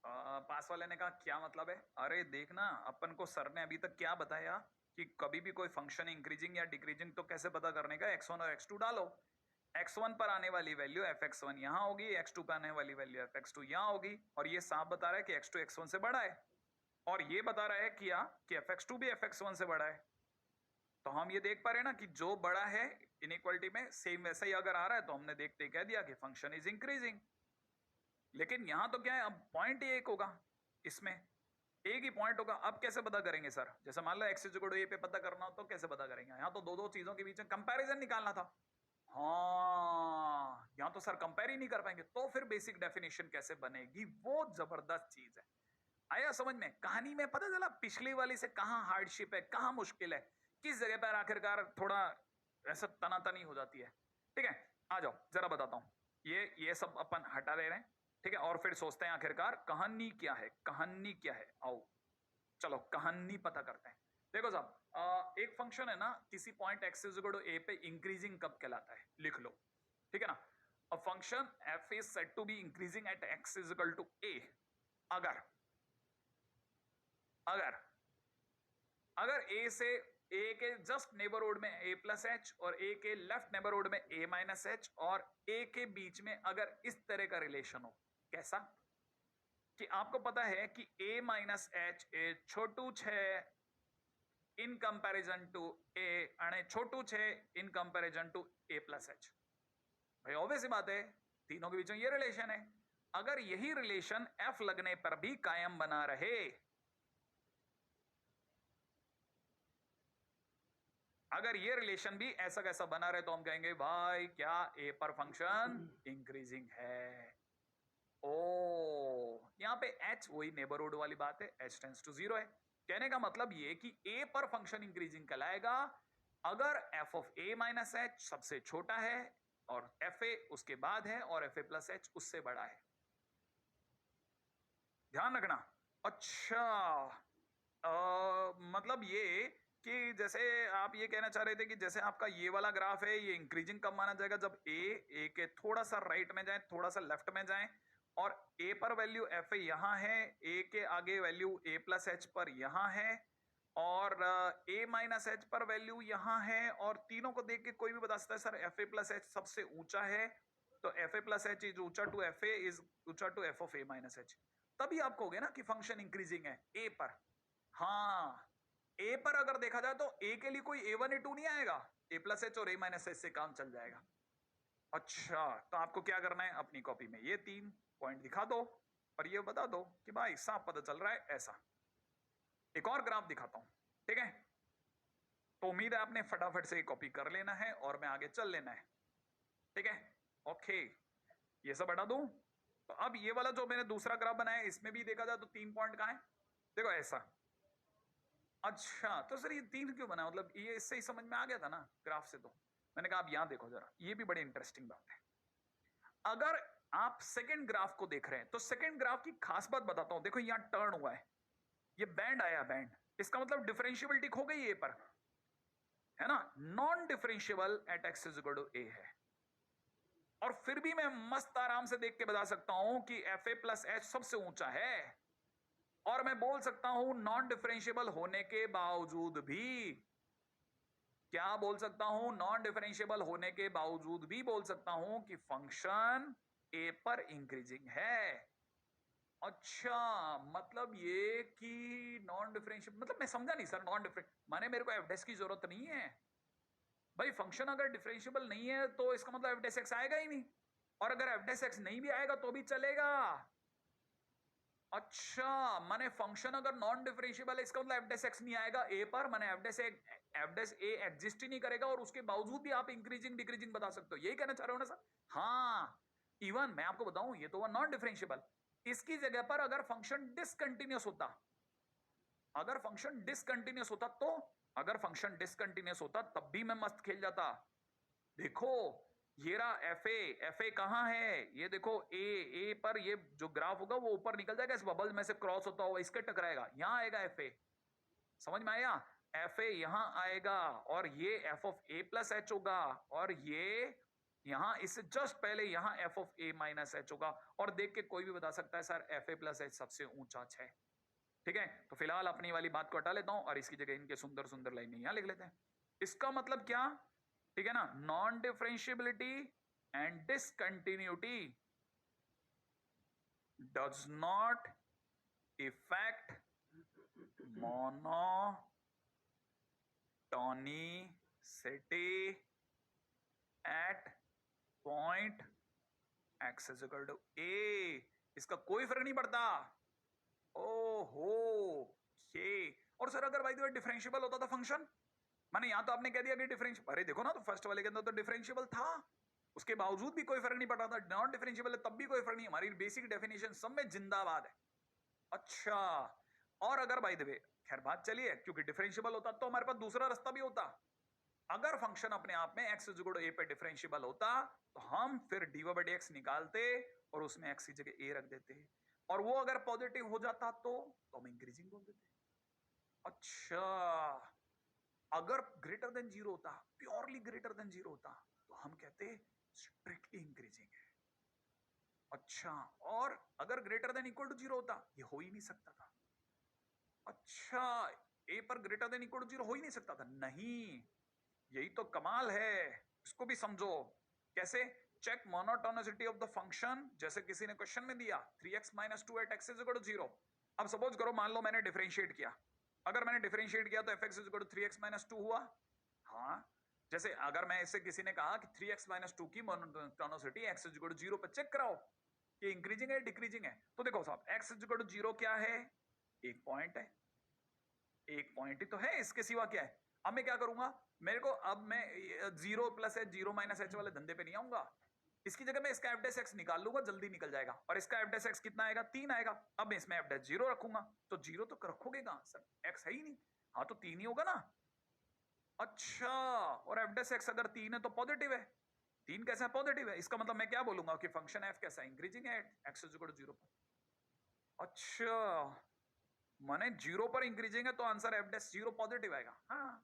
पास वाले ने कहा क्या मतलब है? अरे देखना, अपन को सर ने अभी तक क्या बताया कि कभी भी कोई फंक्शन इंक्रीजिंग या डिक्रीजिंग तो कैसे पता करने का? x1 और x2 डालो, x1 पर आने वाली वैल्यू fx1 यहां होगी, x2 पर आने वाली वैल्यू fx2 यहां होगी, और ये साफ बता रहा है कि x2 x1 से बड़ा है, और ये बता रहा है किया कि fx2 भी fx1 से बड़ा है। तो हम ये देख पा रहे हैं ना कि जो बड़ा है इनइक्वालिटी में सेम वैसा ही अगर आ रहा है तो हमने देखते कह दिया कि फंक्शन इज इंक्रीजिंग। लेकिन यहां तो क्या है, अब पॉइंट ही एक होगा, इसमें एक ही पॉइंट होगा। अब कैसे पता करेंगे सर? जैसे मान लो एक्स इक्वल टू ए पे पता करना हो तो कैसे पता करेंगे? यहां तो दो दो चीजों के बीच में कंपैरिजन निकालना था। हाँ, यहां तो सर कंपेयर ही नहीं कर पाएंगे, तो फिर बेसिक डेफिनेशन कैसे बनेगी? वो जबरदस्त चीज है। आया समझ में? कहानी में पता चला पिछली वाली से कहां हार्डशिप है, कहां मुश्किल है, किस जगह पर आखिरकार थोड़ा ऐसा तनातनी हो जाती है। ठीक है, आ जाओ जरा बताता हूं। ये सब अपन हटा दे रहे हैं, ठीक है, और फिर सोचते हैं आखिरकार कहानी क्या है, कहानी क्या है। आओ चलो कहानी पता करते हैं। देखो साहब, एक फंक्शन है ना, किसी point x is equal to a पे इंक्रीजिंग कब कहलाता है? लिख लो, ठीक है ना। A function f is said to be increasing at x is equal to a अगर अगर अगर ए से ए के जस्ट नेबरहुड में ए प्लस एच और ए के लेफ्ट नेबरहुड में ए माइनस एच और ए के बीच में अगर इस तरह का रिलेशन हो। कैसा? कि आपको पता है कि a माइनस एच ए छोटू छे इन कंपैरिजन टू a અને छोटू छे in comparison to a plus h. भाई ऑब्वियस सी बात है, तीनों के बीच में ये रिलेशन है। अगर यही रिलेशन f लगने पर भी कायम बना रहे, अगर ये रिलेशन भी ऐसा कैसा बना रहे, तो हम कहेंगे भाई क्या a पर फंक्शन इंक्रीजिंग है। ओ, यहां पे h वही नेबरहुड वाली बात है, h टेंड्स टू 0 है। कहने का मतलब ये कि a पर फंक्शन इंक्रीजिंग कहलाएगा अगर f of a minus H सबसे छोटा है और fa उसके बाद है और fa प्लस एच उससे बड़ा है। ध्यान रखना। अच्छा, मतलब ये कि जैसे आप ये कहना चाह रहे थे कि जैसे आपका ये वाला ग्राफ है, ये इंक्रीजिंग कब माना जाएगा? जब a के थोड़ा सा राइट में जाए, थोड़ा सा लेफ्ट में जाए, और a पर वैल्यू f यहां है, a के आगे वैल्यू a प्लस एच पर यहां है, और a माइनस एच पर वैल्यू यहां है, और तीनों को देख के कोई भी बता सकता है सर fa प्लस एच सबसे ऊंचा है, तो fa प्लस एच इज ऊंचा टू fa इज ऊंचा to f of a minus h. तभी आप कहोगे ना कि फंक्शन इंक्रीजिंग है a पर। हाँ, a पर अगर देखा जाए तो a के लिए कोई a1 a2 नहीं आएगा, a प्लस एच और a माइनस एच से काम चल जाएगा। अच्छा, तो आपको क्या करना है? अपनी कॉपी में ये 3 पॉइंट दिखा दो और ये बता दो कि भाई साफ पता चल रहा है ऐसा। एक और ग्राफ दिखाता हूं, ठीक है? तो उम्मीद है आपने फटाफट से कॉपी कर लेना है और मैं आगे चल लेना है, ठीक है? ओके, ये सब हटा दूं। तो अब ये वाला जो मैंने दूसरा ग्राफ बनाया, इसमें भी देखा जाए तो 3 पॉइंट कहां है? देखो ऐसा। अच्छा, तो सर ये 3 क्यों बना? मतलब ये इससे ही समझ में आ गया था ना ग्राफ से। तो मैंने कहा आप यहां देखो जरा, ये भी बड़ी इंटरेस्टिंग बात है। अगर आप सेकंड ग्राफ को देख रहे हैं तो सेकंड ग्राफ की खास बात बताता हूं। देखो यहां टर्न हुआ है, ये बैंड आया, बैंड, इसका मतलब डिफरेंशियबिलिटी खो गई ए पर, है ना? Non differentiable at x is equal to a है। और फिर भी मैं मस्त आराम से देख के बता सकता हूं कि एफ ए प्लस एच सबसे ऊंचा है, और मैं बोल सकता हूं नॉन डिफरेंशियबल होने के बावजूद भी, क्या बोल सकता हूं? नॉन डिफरेंशियबल होने के बावजूद भी बोल सकता हूं कि फंक्शन ए पर इंक्रीजिंग है। अच्छा, मतलब ये कि नॉन डिफरेंशियल, मतलब मैं समझा नहीं सर। नॉन डिफरेंट माने मेरे को एफ डेस की जरूरत नहीं है भाई। फंक्शन अगर डिफरेंशियबल नहीं है तो इसका मतलब एफ डेस एक्स आएगा ही नहीं, और अगर एफ डेस एक्स नहीं भी आएगा तो भी चलेगा। अच्छा, माने फंक्शन अगर नॉन डिफरेंशिएबल है इसका मतलब एफ डैश एक्स नहीं आएगा ए पर, माने एफ डैश ए एग्जिस्ट ही नहीं करेगा और उसके बावजूद भी आप इंक्रीजिंग डिक्रीजिंग बता सकते हो, यही कहना चाह रहे हो ना सर? हाँ, इवन मैं आपको बताऊं ये तो हुआ नॉन डिफरेंशिएबल। इसकी जगह पर अगर फंक्शन डिसकंटिन्यूअस होता, अगर फंक्शन डिसकंटिन्यूअस होता तो, अगर फंक्शन डिसकंटिन्यूअस होता तब भी मैं मस्त खेल जाता। देखो ये रहा एफ ए कहां है, ये देखो ए पर ये जो ग्राफ होगा वो ऊपर निकल जाएगा, इस बबल में से क्रॉस होता हुआ इसके टकराएगा, यहां आएगा एफ ए। समझ में आया? एफ ए यहां आएगा और ये F of a plus H होगा, और ये यहां इससे जस्ट पहले यहां F of a minus H होगा। और देख के कोई भी बता सकता है sir F A plus H सबसे ऊंचा है। ठीक है, तो फिलहाल अपनी वाली बात को हटा लेता हूं और इसकी जगह इनके सुंदर सुंदर लाइन यहां लिख लेते हैं। इसका मतलब क्या? ठीक है ना, non differentiability and discontinuity does not effect monotonicity at point x is equal to a. इसका कोई फर्क नहीं पड़ता। ओहो, ये और सर अगर भाई तो डिफरेंशिएबल होता था फंक्शन, माने यहां तो आपने कह दिया कि डिफरेंशियल, अरे देखो ना तो फर्स्ट वाले के अंदर तो डिफरेंशिएबल था, उसके बावजूद भी कोई फर्क नहीं पड़ रहा था। नॉन डिफरेंशिएबल है तब भी कोई फर्क नहीं, हमारी बेसिक डेफिनेशन सब में जिंदाबाद है। अच्छा, और अगर बाय द वे खैर बात चलिए, क्योंकि डिफरेंशिएबल होता तो हमारे पास दूसरा रास्ता भी होता। अगर फंक्शन अपने आप में x is equal to a पे डिफरेंशिएबल होता तो हम फिर dy/dx निकालते और उसमें x की जगह a रख देते, और वो अगर पॉजिटिव हो जाता तो हम इंक्रीजिंग बोल देते। अच्छा, अगर ग्रेटर देन जीरो होता, प्योरली ग्रेटर देन जीरो होता, तो हम कहते स्ट्रिक्टली इंक्रीजिंग है। अच्छा, और अगर greater than equal to zero होता, ये हो ही नहीं सकता था। अच्छा, ए पर greater than equal to zero हो ही नहीं सकता था? नहीं, यही तो कमाल है, इसको भी समझो। कैसे? Check monotonicity of the function, जैसे किसी ने क्वेश्चन में दिया 3x minus 2 at x is equal to 0। अब सपोज करो, मान लो मैंने डिफरेंशिएट किया, अगर मैंने डिफरेंशिएट किया तो f x is equal to 3x minus 2 हुआ। हाँ, जैसे अगर मैं इससे किसी ने कहा कि 3x माइनस 2 की monotonicity x is equal to 0 पर चेक कराओ कि इंक्रीजिंग है डिक्रीजिंग है, तो देखो साहब x इज इक्वल टू 0 क्या है? एक पॉइंट है, एक पॉइंट ही तो है, इसके सिवा क्या है? अब मैं क्या करूंगा, मेरे को अब मैं 0 प्लस एच 0 माइनस एच वाले धंधे पे नहीं आऊंगा। इसकी जगह मैं इसका एफ डैश एक्स निकाल लूंगा, जल्दी निकल जाएगा, और इसका एफ डैश एक्स कितना आएगा? 3 आएगा। अब मैं इसमें एफ डैश 0 रखूंगा, तो 0 तो रखोगे कहां सर, एक्स है ही नहीं। हाँ तो 3 ही होगा ना। अच्छा, और एफ डैश एक्स अगर 3 है तो पॉजिटिव है। 3 कैसा है? पॉजिटिव है। इसका मतलब मैं क्या बोलूंगा कि फंक्शन एफ कैसा है? इंक्रीजिंग है एक्स इज इक्वल टू 0 पर। अच्छा, माने 0 पर इंक्रीजिंग है तो आंसर एफ डैश 0 पॉजिटिव आएगा। हाँ,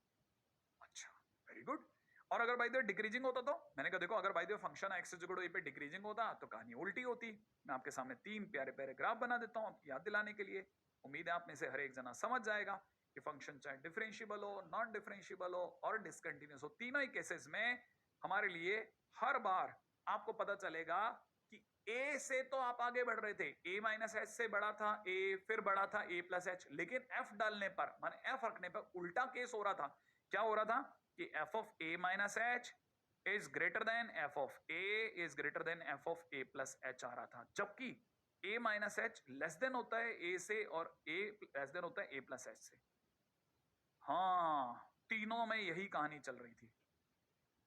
अच्छा, वेरी गुड। और अगर बाय द वे डिक्रीजिंग होता तो मैंने कहा देखो, अगर by the way function x is equal to a पे डिक्रीजिंग होता तो कहानी उल्टी होती। मैं आपके सामने 3 प्यारे प्यारे ग्राफ बना देता हूं आपकी याद दिलाने के लिए। उम्मीद है आप में से हर एक जना समझ जाएगा कि फंक्शन चाहे डिफरेंशिएबल हो, नॉन डिफरेंशिएबल हो और डिसकंटिन्यूअस हो, तीनों ही केसेस में हमारे लिए हर बार आपको पता चलेगा कि ए से तो आप आगे बढ़ रहे थे, ए माइनस एच से बड़ा था ए, फिर बड़ा था ए प्लस एच, लेकिन एफ डालने पर माने एफ रखने पर उल्टा केस हो रहा था। क्या हो रहा था कि f of a minus h is greater than f of a is greater than f of a plus h आ रहा था, जबकि a minus h less than होता है ए से और ए लेस देन होता है ए प्लस एच से। हाँ, तीनों में यही कहानी चल रही थी।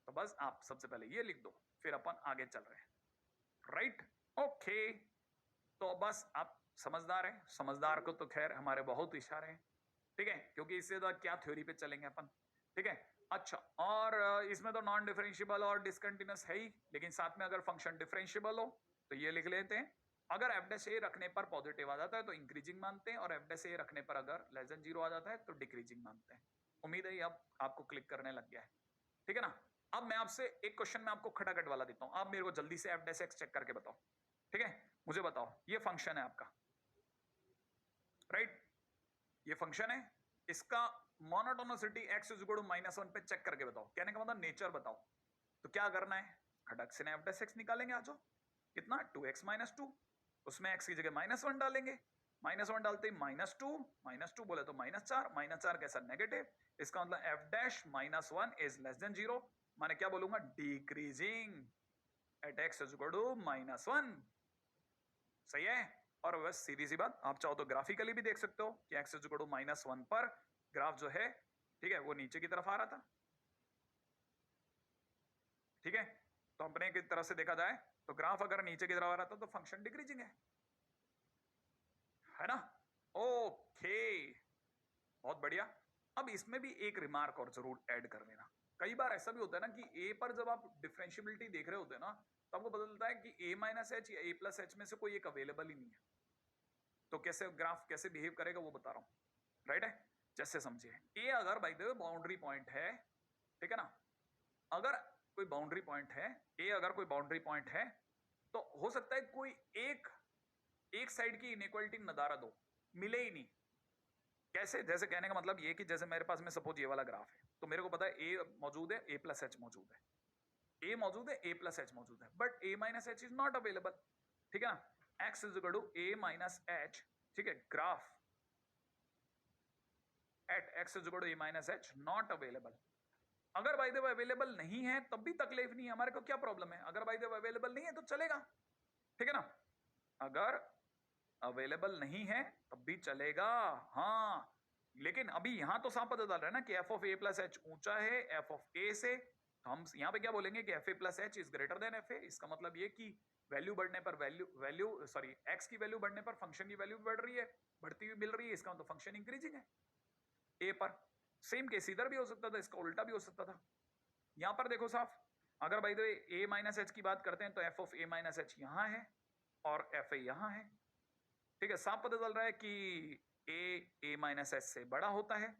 तो बस आप सबसे पहले ये लिख दो, फिर अपन आगे चल रहे हैं। राइट, ओके, तो बस आप समझदार हैं, समझदार को तो खैर हमारे बहुत इशारे हैं। ठीक है, क्योंकि इससे तो क्या थ्योरी पे चलेंगे अपन। ठीक है, अच्छा, और इसमें तो नॉन डिफरेंशिएबल और डिसकंटिन्यूअस है ही, लेकिन साथ में अगर फंक्शन डिफरेंशिएबल हो तो ये लिख लेते हैं। अगर एफ डैश ए रखने पर पॉजिटिव आ जाता है तो इंक्रीजिंग मानते हैं, और एफ डैश ए रखने पर अगर लेस देन 0 आ जाता है तो डिक्रीजिंग मानते हैं। उम्मीद है अब आपको क्लिक करने लग गया है। ठीक है ना। अब मैं आपसे एक क्वेश्चन में आपको खटाखट वाला देता हूं, आप मेरे को जल्दी से एफ डैश एक्स चेक करके बताओ। ठीक है, मुझे बताओ, ये फंक्शन है आपका, राइट, ये फंक्शन है, इसका monotonicity x is equal to -1 पे चेक करके बताओ। कहने का मतलब नेचर बताओ। तो क्या करना है, खटक से एफ डैश एक्स निकालेंगे। आ जाओ, कितना 2x माइनस 2, उसमें x की जगह -1 डालेंगे, -1 डालते ही -2 बोले तो -4, -4 कैसा नेगेटिव, इसका मतलब f dash -1 is less than 0, माने क्या बोलूंगा, decreasing at x is equal to -1। सही है, और बस सीधी सी बात, आप चाहो तो ग्राफिकली भी देख सकते हो कि एक्स इज इक्वल टू -1 पर ग्राफ जो है, ठीक है, वो नीचे की तरफ आ रहा था। ठीक है, तो अपने की तरफ से देखा जाए तो ग्राफ अगर नीचे की तरफ आ रहा था तो फंक्शन डिक्रीजिंग है ना? ओके, बहुत बढ़िया। अब इसमें भी एक रिमार्क और जरूर ऐड कर लेना। कई बार ऐसा भी होता है ना कि ए पर जब आप डिफरेंशियबिलिटी देख रहे होते हैं ना, तो आपको पता चलता है कि a माइनस एच या a प्लस एच में से कोई एक अवेलेबल ही नहीं है। तो कैसे ग्राफ कैसे बिहेव करेगा वो बता रहा हूं, राइट है? जैसे समझिए, ए अगर by the way boundary point है, ठीक है ना, अगर कोई बाउंड्री पॉइंट है, ए अगर कोई बाउंड्री पॉइंट है, तो हो सकता है कोई एक साइड की इनइक्वालिटी नदारद हो, मिले ही नहीं। कैसे? जैसे कहने का मतलब ये कि जैसे मेरे पास में सपोज ये वाला ग्राफ है, तो मेरे को पता है ए मौजूद है, ए प्लस एच मौजूद है, ए मौजूद है, ए प्लस एच मौजूद है, but a minus h is not available. ठीक है ना? X is equal to a minus h, ठीक है, graph at x is equal to a minus h not available. अगर बाय द वे अवेलेबल नहीं है तब भी तकलीफ नहीं है, हमारे को क्या प्रॉब्लम है? अगर बाय द वे अवेलेबल नहीं है तो चलेगा, ठीक है ना? अगर अवेलेबल नहीं है तब भी चलेगा, हाँ। लेकिन अभी यहां तो साफ पता चल रहा है ना कि f of a plus H ऊंचा है एफ ऑफ ए से, तो हम यहां पे क्या बोलेंगे कि F A plus h is greater than F A. इसका मतलब ये कि वैल्यू बढ़ने पर एक्स की वैल्यू बढ़ने पर फंक्शन की वैल्यू बढ़ रही है, बढ़ती हुई मिल रही है, इसका मतलब फंक्शन इंक्रीजिंग है ए पर। सेम केस इधर भी हो सकता था, इसका उल्टा भी हो सकता था। यहां पर देखो साफ, अगर by the way A minus H की बात करते हैं तो F of a minus H यहां है और एफ ए यहां है, ठीक है। साफ पता चल रहा है कि ए माइनस एच से बड़ा होता है,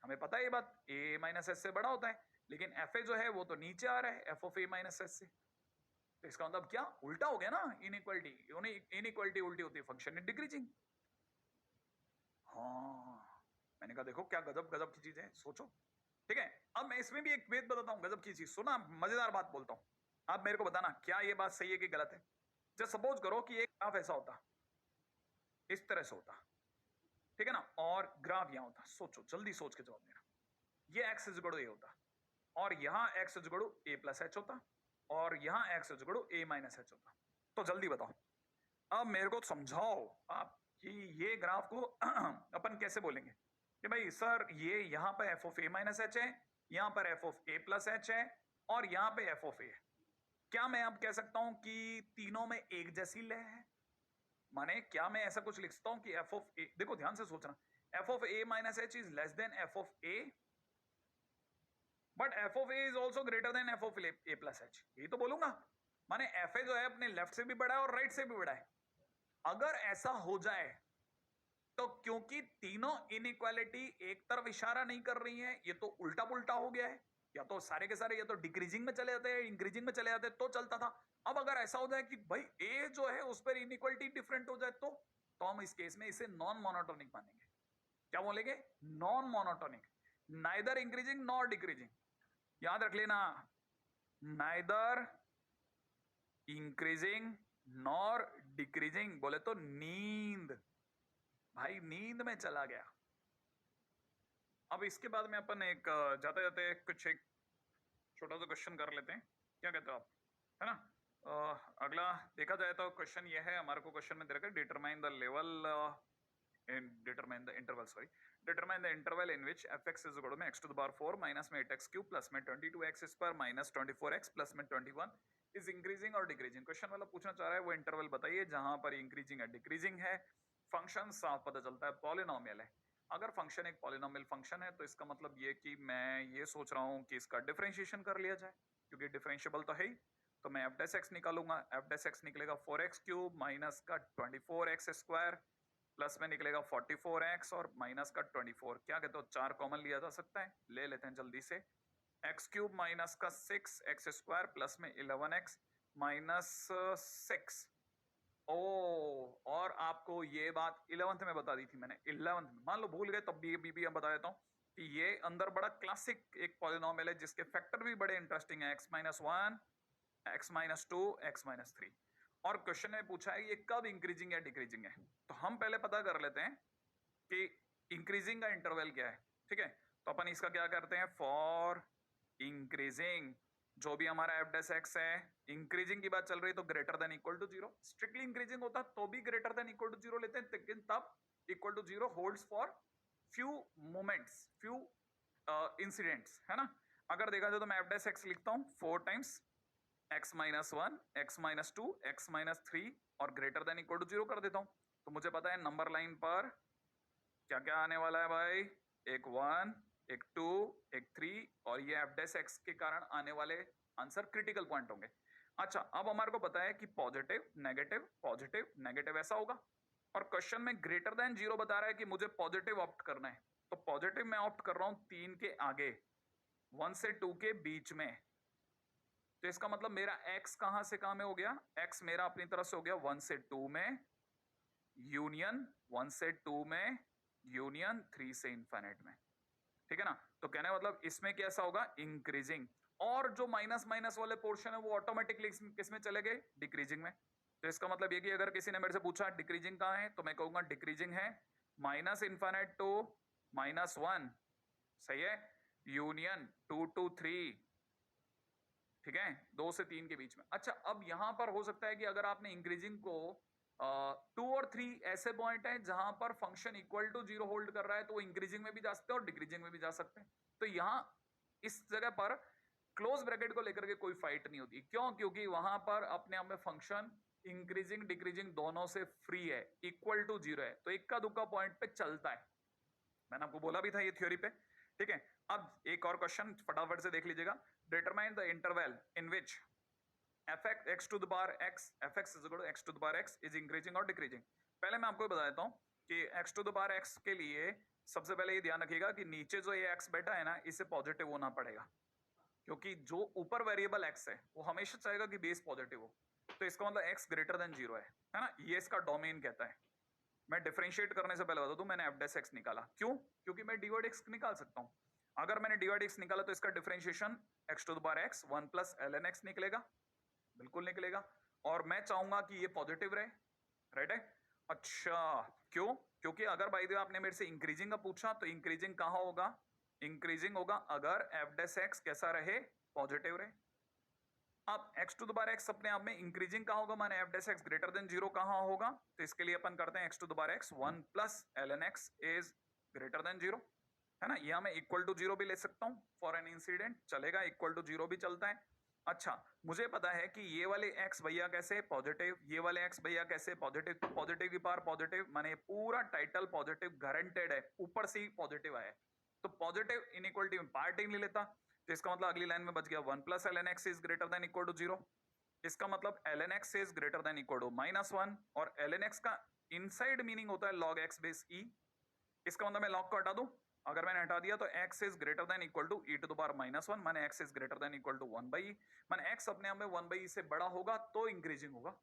हमें पता है ये बात, ए माइनस एच से बड़ा होता है, लेकिन एफ ए जो है वो तो नीचे आ रहा है F of a minus H से। तो इसका मतलब क्या? उल्टा हो गया ना, इनइक्वालिटी उल्टी होती है, फंक्शन इज डिक्रीजिंग। हाँ, मैंने कहा देखो क्या गजब गजब की चीज है, सोचो। ठीक है, अब मैं इसमें भी एक वेद बताता हूं, गजब की चीज सुना, मजेदार बात बोलता हूं, आप मेरे को बताना क्या ये बात सही है कि गलत है। जब सपोज करो कि एक ग्राफ ऐसा होता, इस तरह से होता, ठीक है ना, और ग्राफ यहां होता, सोचो, जल्दी सोच के जवाब देना। ये x is equal to a होता और यहां x is equal to a plus h होता और यहां x is equal to a minus h होता। तो जल्दी बताओ, अब मेरे को समझाओ आप कि ये ग्राफ को अपन कैसे बोलेंगे कि भाई सर ये यहां पर F of a minus H है, यहां पर F of a plus H है और यहां पे एफ ऑफ ए है। क्या मैं अब कह सकता हूं कि तीनों में एक जैसी लय है? माने क्या मैं ऐसा कुछ लिख सकता हूं कि एफ ऑफ ए, देखो ध्यान से सोचना, F of a minus h is less then f of A, but F of a is also greater than f of a plus H, यही तो बोलूंगा। माने एफ ए जो है अपने लेफ्ट से भी बड़ा है और राइट से भी बड़ा है। अगर ऐसा हो जाए तो क्योंकि तीनों इनइक्वालिटी एक तरफ इशारा नहीं कर रही है, ये तो उल्टा पुल्टा हो गया है, या तो सारे के सारे या तो डिक्रीजिंग में चले जाते हैं, इंक्रीजिंग में चले जाते हैं तो चलता था। अब अगर ऐसा हो जाए कि भाई ए जो है उस पर इनइक्वालिटी डिफरेंट हो जाए तो हम इस केस में इसे नॉन मोनोटोनिक मानेंगे। क्या बोलेंगे? Non monotonic, neither increasing nor decreasing. याद रख लेना, नाइदर इंक्रीजिंग नॉर डिक्रीजिंग, बोले तो नींद, भाई नींद में चला गया। अब इसके बाद में अपन एक जाते जाते कुछ एक छोटा सा क्वेश्चन कर लेते हैं, क्या कहते हो आप, है ना? अगला देखा जाए तो क्वेश्चन ये है हमारे को, क्वेश्चन में दे रखा है determine the level determine the interval, sorry, determine the interval in which fx is equal to x to the power 4 minus में 8x cube plus में 22x square minus 24x plus में 21 is increasing और decreasing। Question वाला पूछना चाह रहा है वो इंटरवल बताइए जहां पर इंक्रीजिंग है डिक्रीजिंग है। फंक्शन साफ पता चलता है पॉलिनोमियल है। अगर फंक्शन एक पॉलिनोमियल फंक्शन है तो इसका मतलब ये कि मैं ये सोच रहा हूं कि इसका डिफरेंशिएशन कर लिया जाए, क्योंकि डिफरेंशिएबल तो है ही। तो मैं एफ डेस एक्स निकालूंगा, एफ डेस एक्स निकलेगा 4x क्यूब माइनस का 24x स्क्वायर प्लस में निकलेगा 44x और माइनस का 24। क्या कहते हो, 4 कॉमन लिया जा सकता है, ले लेते हैं जल्दी से। x क्यूब माइनस का 6x स्क्वायर प्लस में 11x माइनस 6। ओ, और आपको ये बात 11th में बता दी थी मैंने, 11th में, मान लो भूल गए तब भी हम बता देता हूँ कि ये अंदर बड़ा क्लासिक एक पॉलिनोमियल है जिसके फैक्टर भी बड़े इंटरेस्टिंग है, x-1, x-2, x-3। और क्वेश्चन में पूछा है ये कब इंक्रीजिंग या डिक्रीजिंग है, तो हम पहले पता कर लेते हैं कि इंक्रीजिंग का इंटरवल क्या है। ठीक है, तो अपन इसका क्या करते हैं, फॉर इंक्रीजिंग जो भी हमारा एफ डैश एक्स है, इंक्रीजिंग की बात चल रही है तो greater than equal to zero. Strictly increasing होता तो भी greater than equal to zero लेते हैं, लेकिन तब equal to zero holds for few moments, few incidents, है ना। अगर देखा जाए तो मैं एफ डैश एक्स लिखता हूं 4 times x minus one, x minus two, x minus three और greater than equal to zero कर देता हूं। तो मुझे पता है नंबर लाइन पर क्या क्या आने वाला है भाई, एक 1, एक 2, एक 3 और ये एफ डैश एक्स के कारण आने वाले आंसर क्रिटिकल पॉइंट होंगे। अच्छा, अब हमारे को पता है कि पॉजिटिव नेगेटिव ऐसा होगा, और क्वेश्चन में ग्रेटर देन जीरो बता रहा है कि मुझे पॉजिटिव ऑप्ट करना है, तो पॉजिटिव में ऑप्ट कर रहा हूं 3 के आगे, 1 से 2 के बीच में। तो इसका मतलब मेरा x कहां से कहां में हो गया, x मेरा अपनी तरफ से हो गया 1 से 2 में यूनियन, 1 से 2 में यूनियन, 3 से इंफिनिट में, ठीक है ना। तो कहने का मतलब इसमें कैसा होगा, इंक्रीजिंग, और जो माइनस माइनस वाले पोर्शन है वो ऑटोमेटिकली किस में चले गए, डिक्रीजिंग में। तो इसका मतलब ये कि अगर किसी ने मेरे से पूछा डिक्रीजिंग कहां है, तो मैं कहूंगा डिक्रीजिंग है minus infinite to minus one, सही है, यूनियन 2 to 3, ठीक है, 2 से 3 के बीच में। अच्छा, अब यहां पर हो सकता है कि अगर आपने इंक्रीजिंग को 2 और 3 ऐसे पॉइंट है जहां पर function equal to zero hold कर रहा है, तो वो इंक्रीजिंग में भी जा सकते हैं और डिक्रीजिंग में भी जा सकते हैं। तो यहां इस जगह पर क्लोज ब्रैकेट को लेकर के कोई फाइट नहीं होती। क्यों? क्योंकि वहां पर अपने आप में फंक्शन इंक्रीजिंग डिक्रीजिंग दोनों से फ्री है, इक्वल टू जीरो है, तो इक्का दुक्का पॉइंट पे चलता है। मैंने आपको बोला भी था ये थ्योरी पे, ठीक है। अब एक और क्वेश्चन फटाफट से देख लीजिएगा, determine the interval in which fx x to the power x fx is equal to x to the power x is increasing और decreasing। पहले मैं आपको बता देता हूं कि x to the power x के लिए सबसे पहले ये ध्यान रखिएगा कि नीचे जो ये x बैठा है ना, इसे पॉजिटिव होना पड़ेगा, क्योंकि जो ऊपर वेरिएबल x है वो हमेशा चाहेगा कि बेस पॉजिटिव हो। तो इसका मतलब x ग्रेटर देन जीरो है ना, ये इसका डोमेन कहता है। मैं डिफरेंशिएट करने से पहले बता दूं, मैंने एफ डैश एक्स निकाला, क्यों? क्योंकि मैं डी एक्स निकाल सकता हूं। अगर मैंने डी एक्स निकाला तो इसका differentiation x to the power x 1 plus ln x निकलेगा, बिल्कुल निकलेगा, और मैं चाहूंगा कि ये पॉजिटिव रहे, राइट है। अच्छा, क्यों? क्योंकि अगर बाय द वे आपने मेरे से इंक्रीजिंग का पूछा, तो इंक्रीजिंग कहां होगा, इंक्रीजिंग होगा अगर एफ डैश एक्स कैसा रहे, पॉजिटिव रहे। अब x to the power x अपने आप में इंक्रीजिंग कहां होगा, माने f dash x greater than zero कहां होगा, तो इसके लिए अपन करते हैं x to the power x 1 plus ln x is greater than zero, है ना। यहां मैं इक्वल टू जीरो भी ले सकता हूं फॉर एन इंसिडेंट, चलेगा, इक्वल टू जीरो भी चलता है। अच्छा, मुझे पता है कि ये वाले x भैया कैसे पॉजिटिव, ये वाले x भैया कैसे पॉजिटिव, तो पॉजिटिव की पावर पॉजिटिव, माने पूरा टाइटल पॉजिटिव गारंटेड है, ऊपर से ही पॉजिटिव आया है, तो पॉजिटिव इनइक्वलिटी में पार्ट ही नहीं लेता। तो इसका मतलब अगली लाइन में बच गया 1 plus ln x is greater than equal to zero. इसका मतलब ln x is greater than equal to -1, और ln x का इनसाइड मीनिंग होता है log x बेस e। इसका मतलब मैं log को हटा दूं, अगर मैंने हटा दिया तो x is greater than equal to e to the power -1, माने x is greater than equal to 1 by, माने x अपने आप में 1 बाई से बड़ा होगा तो इंक्रीजिंग होगा।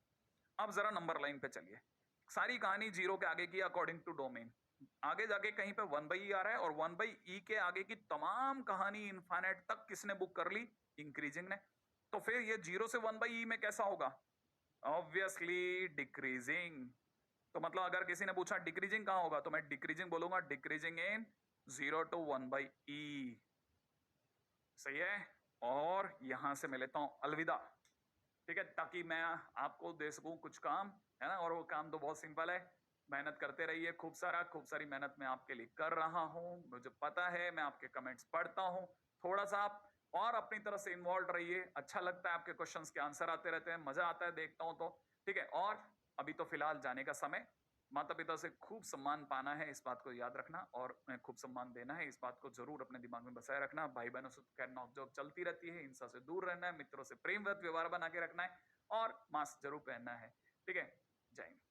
अब जरा नंबर लाइन पे चलिए, सारी कहानी जीरो के आगे की अकॉर्डिंग टू डोमेन, आगे जाके कहीं पे 1 बाई आ रहा है, और 1 बाई ई के आगे की तमाम कहानी इनफाइनाइट तक किसने बुक कर ली, इंक्रीजिंग ने। तो फिर ये 0 से 1 बाई ई में कैसा होगा, ऑब्वियसली डिक्रीजिंग। तो मतलब अगर किसी ने पूछा डिक्रीजिंग कहां होगा, तो मैं डिक्रीजिंग बोलूंगा, decreasing in 0 to 1 by E, सही है। और यहां से मैं लेता हूं अलविदा, ठीक है, ताकि मैं आपको दे सकूं कुछ काम, है ना, और वो काम तो बहुत सिंपल है, मेहनत करते रहिए, खूब सारी मेहनत मैं आपके लिए कर रहा हूं, मुझे पता है, मैं आपके कमेंट्स पढ़ता हूं, थोड़ा सा आप और अपनी तरफ से इन्वॉल्व रहिए, अच्छा लगता है आपके क्वेश्चंस के आंसर आते रहते हैं, मजा आता है देखता हूं तो, ठीक है। और अभी तो फिलहाल जाने का समय, माता पिता से खूब सम्मान पाना है, इस बात को याद रखना, और खूब सम्मान देना है, इस बात को जरूर अपने दिमाग में बसाए रखना। भाई बहनों से खैर नोकझोंक चलती रहती है, हिंसा से दूर रहना है, मित्रों से प्रेम व्यवहार बना के रखना है, और मास्क जरूर पहनना है, ठीक है। जय हिंद।